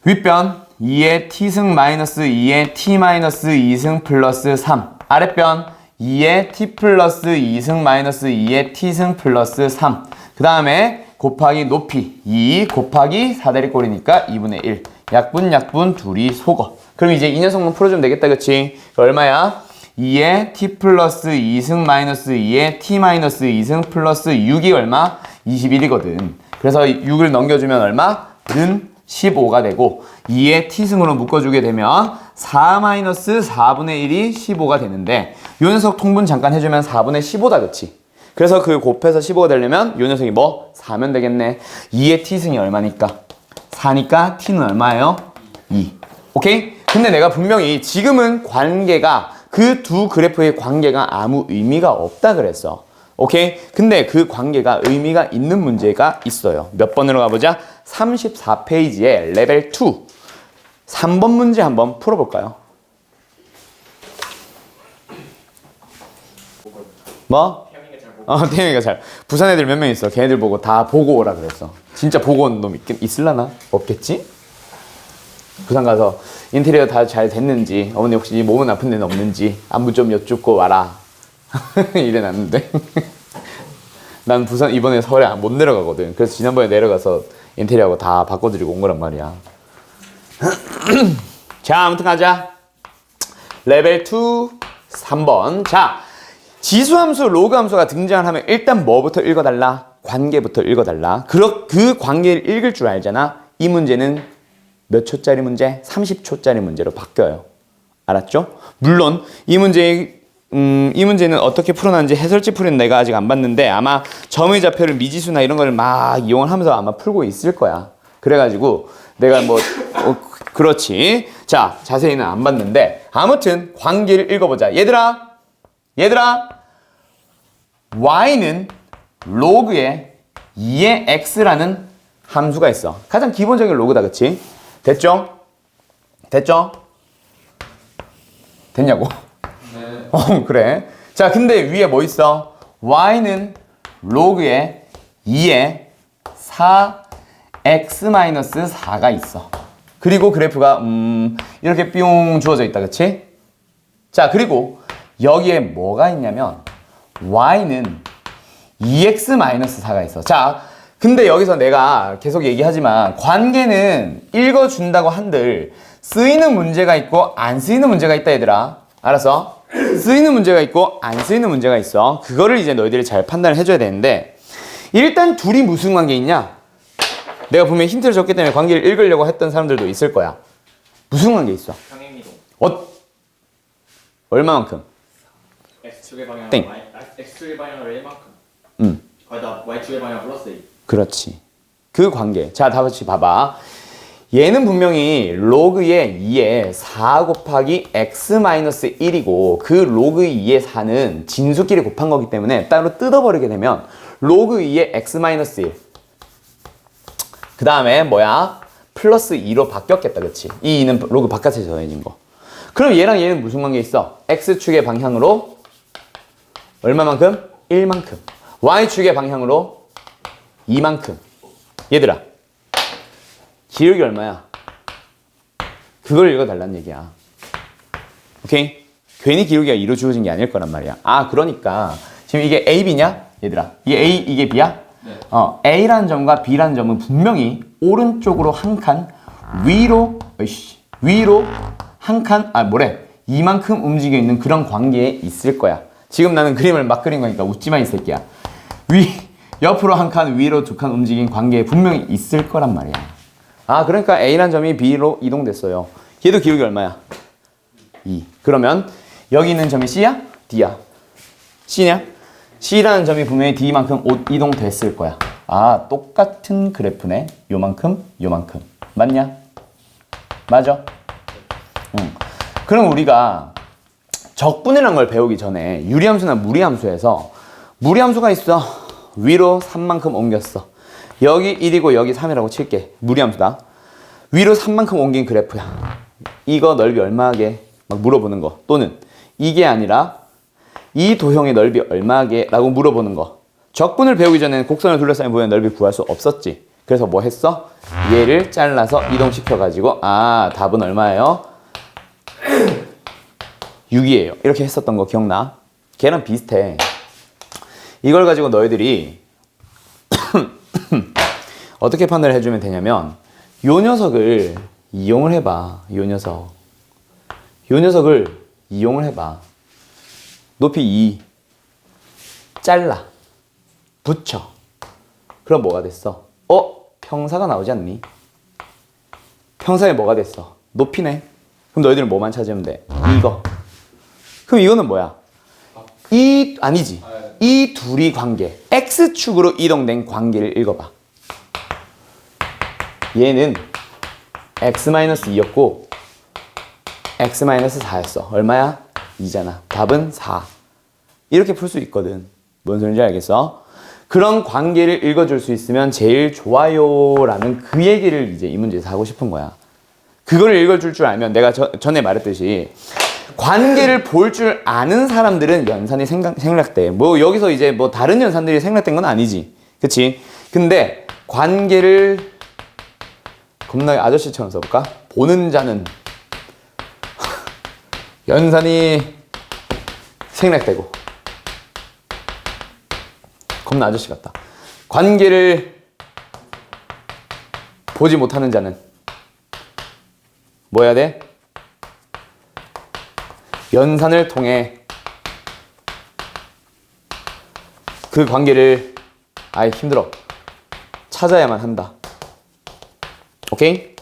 윗변 2의 t승 마이너스 2의 t 마이너스 2승 플러스 3. 아랫변 2의 t 플러스 2승 마이너스 2의 t승 플러스 3. 그 다음에 곱하기 높이 2 곱하기 사다리꼴이니까 2분의 1. 약분 둘이 속어. 그럼 이제 이 녀석만 풀어주면 되겠다, 그치? 얼마야? 2의 t 플러스 2승 마이너스 2의 t 마이너스 2승 플러스 6이 얼마? 21이거든. 그래서 6을 넘겨주면 얼마? 는 15가 되고 2의 t승으로 묶어주게 되면 4 마이너스 4분의 1이 15가 되는데 요 녀석 통분 잠깐 해주면 4분의 15다, 그치? 그래서 그 곱해서 15가 되려면 요 녀석이 뭐? 4면 되겠네. 2의 t승이 얼마니까? 4니까 t는 얼마예요? 2. 오케이? 근데 내가 분명히 지금은 관계가 그 두 그래프의 관계가 아무 의미가 없다 그랬어. 오케이? 근데 그 관계가 의미가 있는 문제가 있어요. 몇 번으로 가보자. 34페이지에 레벨 2 3번 문제 한번 풀어볼까요? 뭐? 태영이가 잘. 부산 애들 몇 명 있어. 걔네들 보고 다 보고 오라 그랬어. 진짜 보고 온 놈 있을라나? 없겠지? 부산 가서 인테리어 다 잘 됐는지, 어머니 혹시 몸은 아픈 데는 없는지 안부 좀 여쭙고 와라. 이래놨는데. 난 부산 이번에 서울에 못 내려가거든. 그래서 지난번에 내려가서 인테리어하고 다 바꿔드리고 온 거란 말이야. 자, 아무튼 가자. 레벨 2 3번. 자, 지수함수, 로그함수가 등장을 하면 일단 뭐부터 읽어달라? 관계부터 읽어달라. 그 관계를 읽을 줄 알잖아. 이 문제는 몇 초짜리 문제? 30초짜리 문제로 바뀌어요. 알았죠? 물론 이 문제는 어떻게 풀어놨는지 해설지 풀이는 내가 아직 안 봤는데 아마 점의 좌표를 미지수나 이런 걸 막 이용을 하면서 아마 풀고 있을 거야. 그래가지고 내가 그렇지. 자, 자세히는 안 봤는데 아무튼 관계를 읽어보자. 얘들아 y는 로그에 2의 x라는 함수가 있어. 가장 기본적인 로그다, 그치? 됐죠? 됐냐고? 네. 그래. 자, 근데 위에 뭐 있어? y는 로그에 2의 4x-4가 있어. 그리고 그래프가 이렇게 뿅 주어져 있다, 그치? 자, 그리고 여기에 뭐가 있냐면 y는 2x-4가 있어. 자, 근데 여기서 내가 계속 얘기하지만 관계는 읽어준다고 한들 쓰이는 문제가 있고 안 쓰이는 문제가 있다, 얘들아. 알았어? 쓰이는 문제가 있고 안 쓰이는 문제가 있어. 그거를 이제 너희들이 잘 판단을 해줘야 되는데 일단 둘이 무슨 관계 있냐? 내가 분명히 힌트를 줬기 때문에 관계를 읽으려고 했던 사람들도 있을 거야. 무슨 관계 있어? 평행이동. 얼마만큼? x축의 방향 땡. x축의 방향으로 1만큼. 거기다 y축의 방향 플러스 1. 그렇지. 그 관계. 자, 다 같이 봐봐. 얘는 분명히 로그의 2에 4 곱하기 x-1이고 그 로그 2의 4는 진수끼리 곱한 거기 때문에 따로 뜯어버리게 되면 로그 2의 x-1 그 다음에 뭐야? 플러스 2로 바뀌었겠다, 그치? 이 2는 로그 바깥에 정해진 거. 그럼 얘랑 얘는 무슨 관계 있어? x축의 방향으로 얼마만큼? 1만큼. y축의 방향으로 2만큼. 얘들아, 기울기 얼마야? 그걸 읽어달라는 얘기야. 오케이? 괜히 기울기가 2로 주어진 게 아닐 거란 말이야. 아, 그러니까 지금 이게 A, B냐? 얘들아, 이게 A, 이게 B야? 네. A라는 점과 B라는 점은 분명히 오른쪽으로 한 칸, 위로 한 칸, 이만큼 움직여 있는 그런 관계에 있을 거야. 지금 나는 그림을 막 그린 거니까 웃지 마, 이 새끼야. 옆으로 한 칸, 위로 두 칸 움직인 관계에 분명히 있을 거란 말이야. 아, 그러니까 A라는 점이 B로 이동됐어요. 얘도 기울기 얼마야? 2. 그러면 여기 있는 점이 C야? D야? C냐? C라는 점이 분명히 D만큼 이동됐을 거야. 아, 똑같은 그래프네. 요만큼, 요만큼. 맞냐? 맞아? 응. 그럼 우리가 적분이라는 걸 배우기 전에 유리함수나 무리함수에서 무리함수가 있어. 위로 3만큼 옮겼어. 여기 1이고 여기 3이라고 칠게. 무리함수다. 위로 3만큼 옮긴 그래프야. 이거 넓이 얼마게? 막 물어보는 거. 또는 이게 아니라 이 도형의 넓이 얼마게? 라고 물어보는 거. 적분을 배우기 전에는 곡선을 둘러싸인 부분의 넓이 구할 수 없었지. 그래서 뭐 했어? 얘를 잘라서 이동시켜가지고 답은 얼마예요? 6이에요. 이렇게 했었던 거 기억나? 걔랑 비슷해. 이걸 가지고 너희들이 어떻게 판단을 해주면 되냐면 요 녀석을 이용을 해봐. 요 녀석을 이용을 해봐. 높이 2 잘라 붙여. 그럼 뭐가 됐어? 평사가 나오지 않니? 평사에 뭐가 됐어? 높이네. 그럼 너희들은 뭐만 찾으면 돼? 이거. 그럼 이거는 뭐야? 아니지. 이 둘이 관계. X축으로 이동된 관계를 읽어봐. 얘는 X-2였고 X-4였어. 얼마야? 2잖아. 답은 4. 이렇게 풀 수 있거든. 뭔 소리인지 알겠어? 그런 관계를 읽어줄 수 있으면 제일 좋아요 라는 그 얘기를 이제 이 문제에서 하고 싶은 거야. 그걸 읽어줄 줄 알면 내가 전에 말했듯이 관계를 볼 줄 아는 사람들은 연산이 생략돼. 뭐 여기서 이제 뭐 다른 연산들이 생략된 건 아니지. 그치? 근데 관계를 겁나게 아저씨처럼 써볼까? 보는 자는 연산이 생략되고 겁나 아저씨 같다. 관계를 보지 못하는 자는 뭐 해야 돼? 연산을 통해 그 관계를 힘들어 찾아야만 한다. 오케이?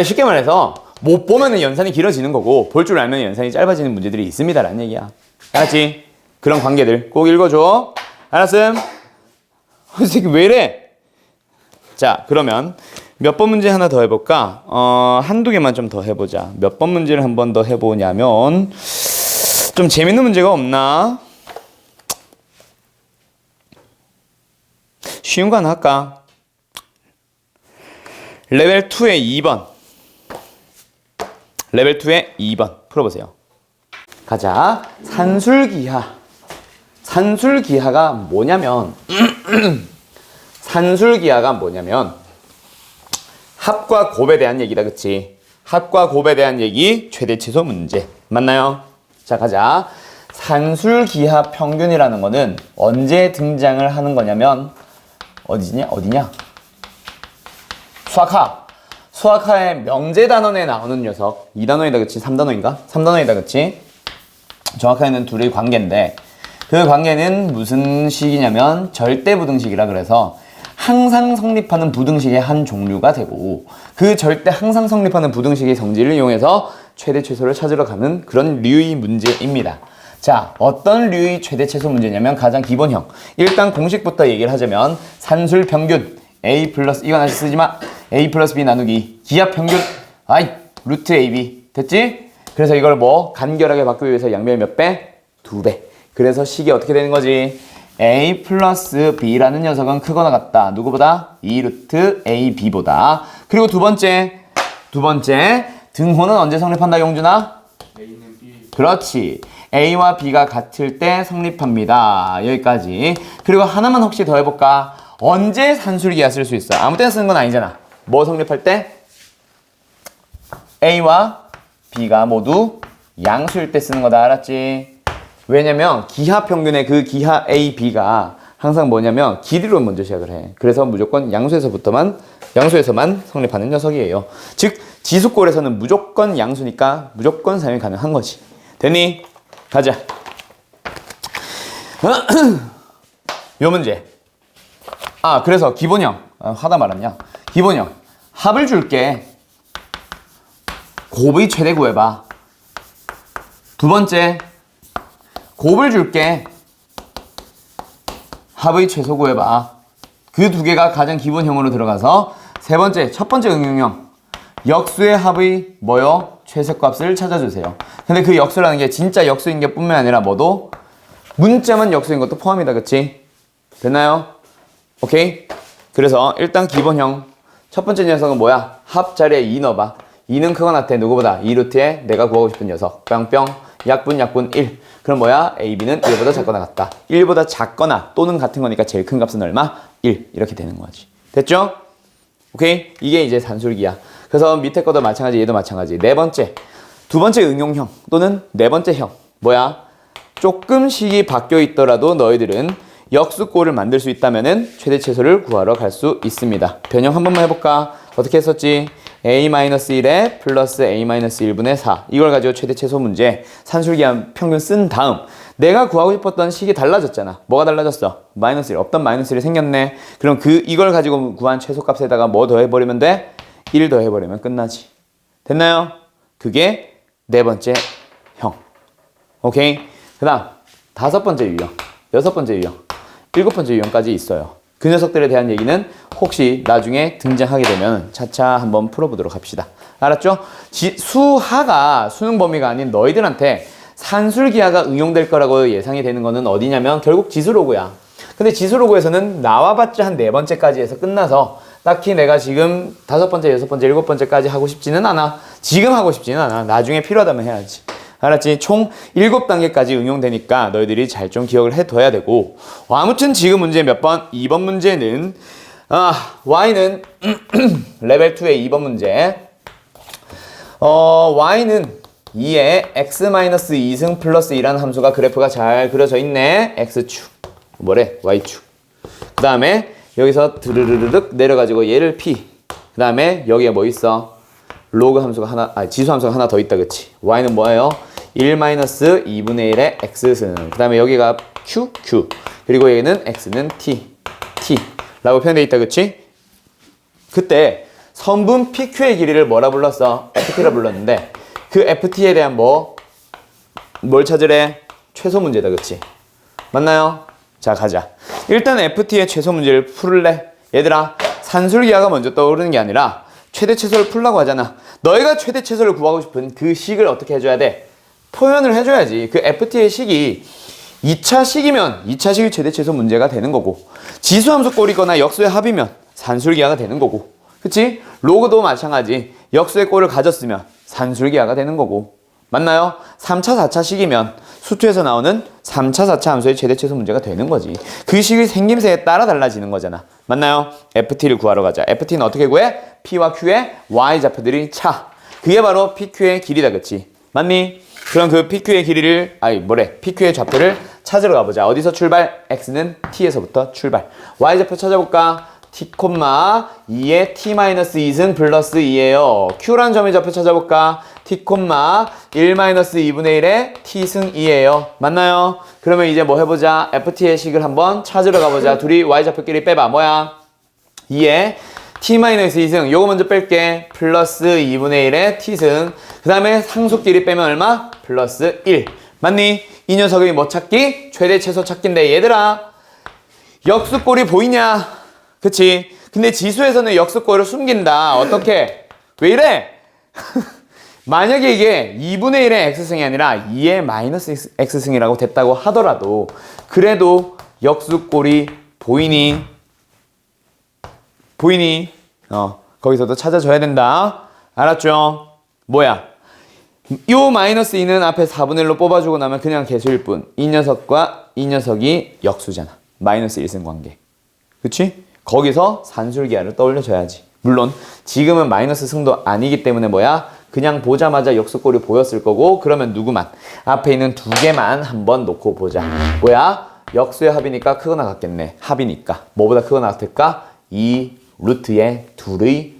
쉽게 말해서 못 보면 연산이 길어지는 거고 볼 줄 알면 연산이 짧아지는 문제들이 있습니다 라는 얘기야. 알았지? 그런 관계들 꼭 읽어줘. 알았음? 이 새끼 왜 이래? 자, 그러면 몇 번 문제 하나 더 해볼까? 한두 개만 좀 더 해보자. 몇 번 문제를 한 번 더 해보냐면 좀 재밌는 문제가 없나? 쉬운 거 하나 할까? 레벨 2의 2번. 레벨 2의 2번 풀어보세요. 가자. 산술기하가 뭐냐면 합과 곱에 대한 얘기다. 그치? 합과 곱에 대한 얘기 최대 최소 문제 맞나요? 자, 가자. 산술기하 평균이라는 거는 언제 등장을 하는 거냐면 어디냐? 수학하의 명제단원에 나오는 녀석. 2단원이다. 그치? 3단원인가? 3단원이다. 그치? 정확하게는 둘의 관계인데 그 관계는 무슨 식이냐면 절대부등식이라 그래서 항상 성립하는 부등식의 한 종류가 되고 그 절대 항상 성립하는 부등식의 성질을 이용해서 최대 최소를 찾으러 가는 그런 류의 문제입니다. 자, 어떤 류의 최대 최소 문제냐면 가장 기본형. 일단 공식부터 얘기를 하자면 산술평균 A 플러스 이건 아직 쓰지마. A 플러스 B 나누기 기하평균 루트 AB 됐지? 그래서 이걸 뭐 간결하게 바꾸기 위해서 양변이 몇 배? 2배. 그래서 식이 어떻게 되는 거지? A 플러스 B라는 녀석은 크거나 같다. 누구보다? 2루트 AB보다. 그리고 두 번째 등호는 언제 성립한다, 용준아? A는 B. 그렇지. A와 B가 같을 때 성립합니다. 여기까지. 그리고 하나만 혹시 더 해볼까? 언제 산술기하 쓸 수 있어? 아무 때나 쓰는 건 아니잖아. 뭐 성립할 때? A와 B가 모두 양수일 때 쓰는 거다. 알았지? 왜냐면 기하 평균의 그 기하 A, B가 항상 뭐냐면 길이로 먼저 시작을 해. 그래서 무조건 양수에서만 성립하는 녀석이에요. 즉 지수꼴에서는 무조건 양수니까 무조건 사용이 가능한 거지. 됐니? 가자. 요 문제. 그래서 기본형. 하다 말았냐? 기본형. 합을 줄게. 곱의 최대 구해봐. 두 번째. 곱을 줄게. 합의 최소 구해봐. 그 두 개가 가장 기본형으로 들어가서 세 번째, 첫 번째 응용형. 역수의 합의 뭐요? 최소값을 찾아주세요. 근데 그 역수라는 게 진짜 역수인 게 뿐만 아니라 뭐도 문자만 역수인 것도 포함이다. 그치? 됐나요? 오케이? 그래서 일단 기본형. 첫 번째 녀석은 뭐야? 합 자리에 2 넣어봐. 2는 크거나 같아. 누구보다? 2루트에 내가 구하고 싶은 녀석. 뿅뿅. 약분 1. 그럼 뭐야? A, B는 1보다 작거나 같다. 1보다 작거나 또는 같은 거니까 제일 큰 값은 얼마? 1. 이렇게 되는 거지. 됐죠? 오케이? 이게 이제 산술기야. 그래서 밑에 것도 마찬가지, 얘도 마찬가지. 네 번째, 두 번째 응용형 또는 네 번째 형. 뭐야? 조금씩이 바뀌어 있더라도 너희들은 역수꼴을 만들 수 있다면은 최대 최소를 구하러 갈 수 있습니다. 변형 한 번만 해볼까? 어떻게 했었지? a-1에 플러스 a-1분의 4. 이걸 가지고 최대 최소 문제 산술기한 평균 쓴 다음 내가 구하고 싶었던 식이 달라졌잖아. 뭐가 달라졌어? 마이너스 1. 없던 마이너스 1이 생겼네. 그럼 이걸 가지고 구한 최소값에다가 뭐 더해버리면 돼? 1 더해버리면 끝나지. 됐나요? 그게 네 번째 형. 오케이? 그 다음 다섯 번째 유형, 여섯 번째 유형, 일곱 번째 유형까지 있어요. 그 녀석들에 대한 얘기는 혹시 나중에 등장하게 되면 차차 한번 풀어보도록 합시다. 알았죠? 수하가 수능 범위가 아닌 너희들한테 산술기하가 응용될 거라고 예상이 되는 거는 어디냐면 결국 지수로그야. 근데 지수로그에서는 나와봤자 한 네 번째까지 해서 끝나서 딱히 내가 지금 다섯 번째, 여섯 번째, 일곱 번째까지 하고 싶지는 않아. 지금 하고 싶지는 않아. 나중에 필요하다면 해야지. 알았지? 총 7단계까지 응용되니까 너희들이 잘 좀 기억을 해둬야 되고 아무튼 지금 문제 몇 번? 2번 문제는 y는 레벨 2의 2번 문제 y는 2에 x-2승 플러스 2라는 함수가 그래프가 잘 그려져 있네. x축 뭐래? y축. 그 다음에 여기서 드르르륵 내려가지고 얘를 p. 그 다음에 여기에 뭐 있어? 로그 함수가 하나, 지수 함수가 하나 더 있다, 그치? y는 뭐예요? 1-2분의 1의 x승. 그 다음에 여기가 q. 그리고 여기는 x는 t. 라고 표현되어 있다, 그치? 그때 선분 PQ의 길이를 뭐라 불렀어? FT라 불렀는데 그 FT에 대한 뭘 찾으래? 최소 문제다, 그치? 맞나요? 자, 가자. 일단 FT의 최소 문제를 풀래. 얘들아, 산술기하가 먼저 떠오르는 게 아니라 최대 최소를 풀라고 하잖아. 너희가 최대 최소를 구하고 싶은 그 식을 어떻게 해줘야 돼? 표현을 해줘야지. 그 FT의 식이 2차 식이면 2차 식이 최대 최소 문제가 되는 거고 지수함수 꼴이거나 역수의 합이면 산술기하가 되는 거고 그치? 로그도 마찬가지. 역수의 꼴을 가졌으면 산술기하가 되는 거고 맞나요? 3차, 4차 식이면 수투에서 나오는 3차, 4차 함수의 최대 최소 문제가 되는 거지. 그 식이 생김새에 따라 달라지는 거잖아. 맞나요? FT를 구하러 가자. FT는 어떻게 구해? P와 Q의 Y 좌표들이 차. 그게 바로 PQ의 길이다, 그치? 맞니? 그럼 그 PQ의 길이를, PQ의 좌표를 찾으러 가보자. 어디서 출발? X는 T에서부터 출발. Y 좌표 찾아볼까? T, 2에 T-2승 플러스 2예요. Q라는 점의 좌표 찾아볼까? T, 1-2분의 1에 T승 2예요. 맞나요? 그러면 이제 뭐 해보자. FT의 식을 한번 찾으러 가보자. 둘이 Y 좌표끼리 빼봐. 뭐야? 2에 T-2승. 요거 먼저 뺄게. 플러스 2분의 1에 T승. 그 다음에 상수끼리 빼면 얼마? 플러스 1. 맞니? 이 녀석이 뭐 찾기? 최대 최소 찾기인데 얘들아 역수꼴이 보이냐? 그치? 근데 지수에서는 역수꼴을 숨긴다. 어떻게? 왜 이래? 만약에 이게 2분의 1의 x승이 아니라 2의 마이너스 x승이라고 됐다고 하더라도 그래도 역수꼴이 보이니? 거기서도 찾아줘야 된다. 알았죠? 뭐야? 요 마이너스 2는 앞에 4분의 1로 뽑아주고 나면 그냥 개수일 뿐. 이 녀석과 이 녀석이 역수잖아. 마이너스 1승 관계. 그치? 거기서 산술기하를 떠올려줘야지. 물론 지금은 마이너스 승도 아니기 때문에 뭐야? 그냥 보자마자 역수꼴이 보였을 거고 그러면 누구만? 앞에 있는 두 개만 한번 놓고 보자. 뭐야? 역수의 합이니까 크거나 같겠네. 합이니까. 뭐보다 크거나 같을까? 2 루트의 둘의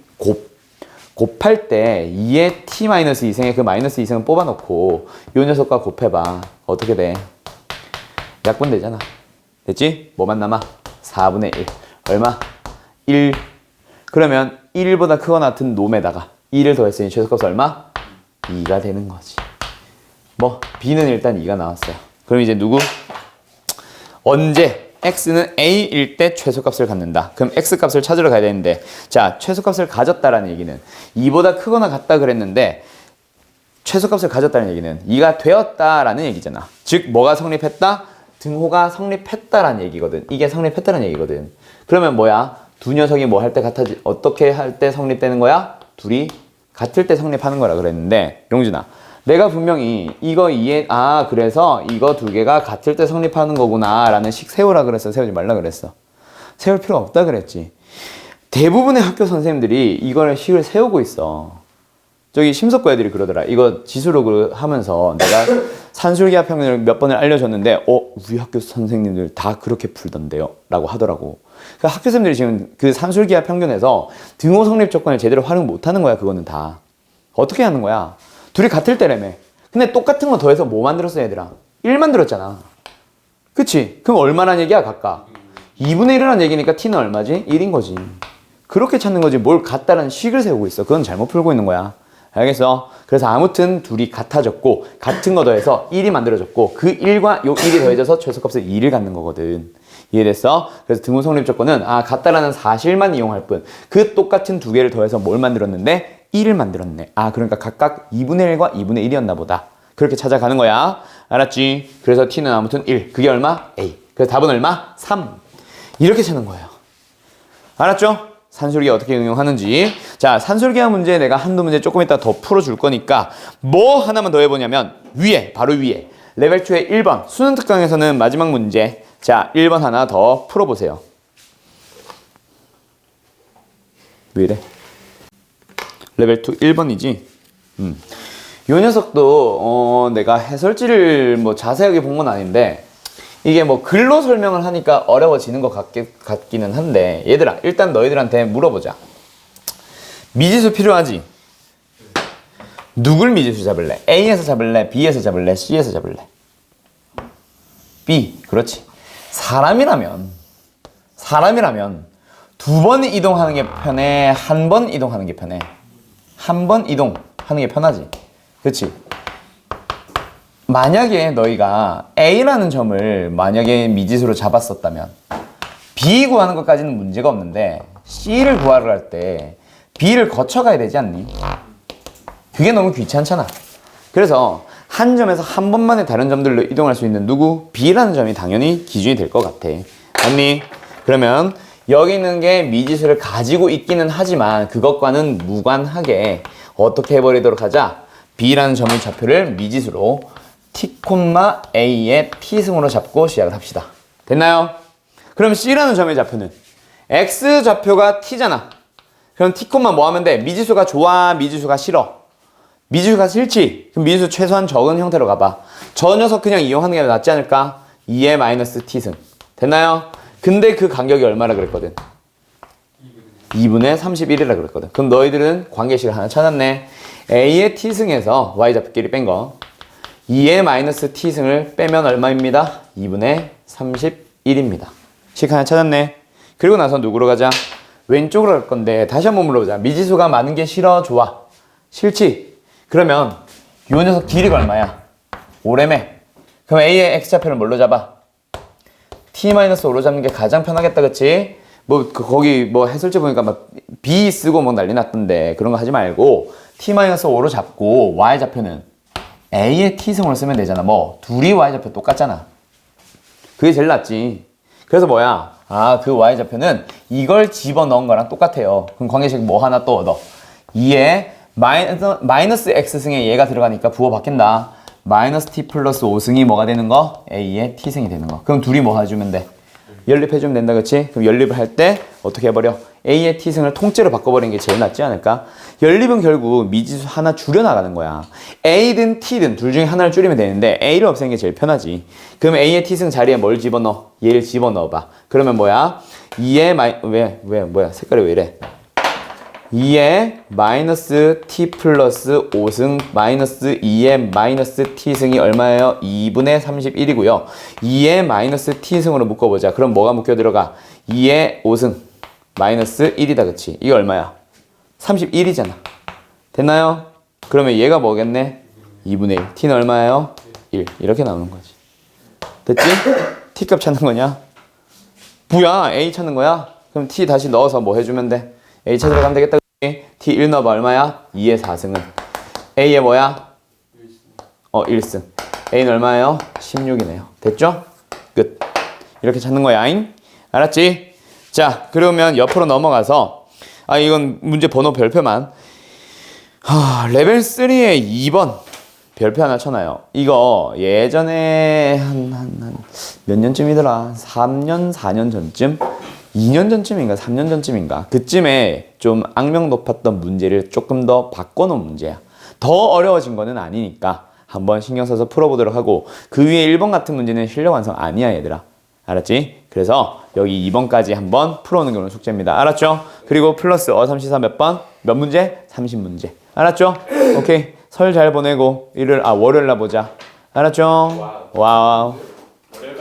곱할 때 2의 t-2승의 그 마이너스 2승을 뽑아놓고 이 녀석과 곱해봐. 어떻게 돼? 약분 되잖아. 됐지? 뭐만 남아? 4분의 1. 얼마? 1. 그러면 1보다 크거나 같은 놈에다가 2를 더했으니 최소값은 얼마? 2가 되는 거지. B는 일단 2가 나왔어요. 그럼 이제 누구? 언제? x는 a일 때 최소값을 갖는다. 그럼 x값을 찾으러 가야 되는데 자, 최소값을 가졌다라는 얘기는 2보다 크거나 같다 그랬는데 최소값을 가졌다는 얘기는 2가 되었다라는 얘기잖아. 즉 뭐가 성립했다? 등호가 성립했다라는 얘기거든. 이게 성립했다라는 얘기거든. 그러면 뭐야? 두 녀석이 뭐 할 때 같아지 어떻게 할 때 성립되는 거야? 둘이 같을 때 성립하는 거라 그랬는데 용준아 내가 분명히 이거 그래서 이거 두 개가 같을 때 성립하는 거구나 라는 식 세우라 그랬어, 세우지 말라 그랬어? 세울 필요 없다 그랬지. 대부분의 학교 선생님들이 이걸 식을 세우고 있어. 저기 심석구 애들이 그러더라. 이거 지수로 하면서 내가 산술기하 평균을 몇 번을 알려줬는데 우리 학교 선생님들 다 그렇게 풀던데요 라고 하더라고. 그러니까 학교 선생님들이 지금 그 산술기하 평균에서 등호 성립 조건을 제대로 활용 못하는 거야. 그거는 다 어떻게 하는 거야? 둘이 같을 때라며. 근데 똑같은 거 더해서 뭐 만들었어 얘들아? 1 만들었잖아. 그치? 그럼 얼마란 얘기야 각각? 2분의 1이라는 얘기니까 t는 얼마지? 1인 거지. 그렇게 찾는 거지 뭘 같다라는 식을 세우고 있어. 그건 잘못 풀고 있는 거야. 알겠어? 그래서 아무튼 둘이 같아졌고 같은 거 더해서 1이 만들어졌고 그 1과 요 1이 더해져서 최소값을 2를 갖는 거거든. 이해됐어? 그래서 등호 성립 조건은 같다라는 사실만 이용할 뿐 그 똑같은 두 개를 더해서 뭘 만들었는데? 1을 만들었네. 그러니까 각각 2분의 1과 2분의 1이었나 보다. 그렇게 찾아가는 거야. 알았지? 그래서 t는 아무튼 1. 그게 얼마? a. 그래서 답은 얼마? 3. 이렇게 찾는 거예요. 알았죠? 산술기하 어떻게 응용하는지. 자, 산술기하 문제 내가 한두 문제 조금 이따 더 풀어줄 거니까 뭐 하나만 더 해보냐면 바로 위에 레벨 2의 1번 수능 특강에서는 마지막 문제. 자, 1번 하나 더 풀어보세요. 왜 이래? 레벨 2 1번이지. 요 녀석도 내가 해설지를 뭐 자세하게 본 건 아닌데 이게 뭐 글로 설명을 하니까 어려워지는 것 같기는 한데 얘들아 일단 너희들한테 물어보자. 미지수 필요하지? 누굴 미지수 잡을래? A에서 잡을래? B에서 잡을래? C에서 잡을래? B. 그렇지. 사람이라면 두 번 이동하는 게 편해? 한 번 이동하는 게 편해? 한 번 이동하는 게 편하지. 그치? 만약에 너희가 A라는 점을 만약에 미지수로 잡았었다면 B 구하는 것까지는 문제가 없는데 C를 구하러 할 때 B를 거쳐가야 되지 않니? 그게 너무 귀찮잖아. 그래서 한 점에서 한 번만에 다른 점들로 이동할 수 있는 누구? B라는 점이 당연히 기준이 될 것 같아. 맞니? 그러면 여기 있는 게 미지수를 가지고 있기는 하지만 그것과는 무관하게 어떻게 해버리도록 하자? B라는 점의 좌표를 미지수로 t, a의 t승으로 잡고 시작을 합시다. 됐나요? 그럼 C라는 점의 좌표는 x 좌표가 t잖아. 그럼 t, 뭐 하면 돼? 미지수가 좋아? 미지수가 싫어? 미지수가 싫지? 그럼 미지수 최소한 적은 형태로 가봐. 저 녀석 그냥 이용하는 게 낫지 않을까? 2의 마이너스 t승. 됐나요? 근데 그 간격이 얼마라 그랬거든? 2분의 31이라 그랬거든. 그럼 너희들은 관계식을 하나 찾았네. a의 t승에서 y좌표끼리 뺀 거 2의 마이너스 t승을 빼면 얼마입니다? 2분의 31입니다. 식 하나 찾았네. 그리고 나서 누구로 가자? 왼쪽으로 갈 건데 다시 한번 물어보자. 미지수가 많은 게 싫어? 좋아? 싫지? 그러면 요 녀석 길이가 얼마야? 5래매. 그럼 a의 x좌표를 뭘로 잡아? t-5로 잡는 게 가장 편하겠다, 그치? 거기 해설지 보니까 막 b 쓰고 난리 났던데 그런 거 하지 말고 t-5로 잡고 y좌표는 a의 t승으로 쓰면 되잖아. 둘이 y좌표 똑같잖아. 그게 제일 낫지. 그래서 그 y좌표는 이걸 집어넣은 거랑 똑같아요. 그럼 관계식 뭐 하나 또 얻어? 2의 마이너스 x승에 얘가 들어가니까 부호 바뀐다. 마이너스 t 플러스 5승이 뭐가 되는 거? a의 t승이 되는 거. 그럼 둘이 뭐 해주면 돼? 연립해주면 된다, 그치? 그럼 연립을 할 때 어떻게 해버려? a의 t승을 통째로 바꿔버리는 게 제일 낫지 않을까? 연립은 결국 미지수 하나 줄여나가는 거야. a든 t든 둘 중에 하나를 줄이면 되는데 a를 없애는 게 제일 편하지. 그럼 a의 t승 자리에 뭘 집어넣어? 얘를 집어넣어봐. 그러면 2의 색깔이 왜 이래? 2의 마이너스 t 플러스 5승 마이너스 2의 마이너스 t승이 얼마예요? 2분의 31이고요. 2의 마이너스 t승으로 묶어보자. 그럼 뭐가 묶여 들어가? 2의 5승 마이너스 1이다, 그치? 이게 얼마야? 31이잖아. 됐나요? 그러면 얘가 뭐겠네? 2분의 1. t는 얼마예요? 1. 이렇게 나오는 거지. 됐지? t값 찾는 거냐? 뭐야? a 찾는 거야? 그럼 t 다시 넣어서 뭐 해주면 돼? a 찾으러 가면 되겠다. t 1 넣어봐. 얼마야? 2의 4승은 a의 뭐야? 1승. a는 얼마예요? 16이네요. 됐죠? 끝. 이렇게 찾는 거야. 알았지? 자, 그러면 옆으로 넘어가서 이건 문제 번호 별표만. 레벨 3의 2번 별표 하나 쳐놔요. 이거 예전에 한 몇 년쯤이더라? 3년, 4년 전쯤? 2년 전쯤인가? 3년 전쯤인가? 그쯤에 좀 악명 높았던 문제를 조금 더 바꿔놓은 문제야. 더 어려워진 거는 아니니까 한번 신경 써서 풀어보도록 하고, 그 위에 1번 같은 문제는 실력 완성 아니야, 얘들아. 알았지? 그래서 여기 2번까지 한번 풀어오는 게 오늘 숙제입니다. 알았죠? 그리고 플러스 어삼시사 몇 번? 몇 문제? 30문제. 알았죠? 오케이. 설 잘 보내고 월요일 날 보자. 알았죠? 와우.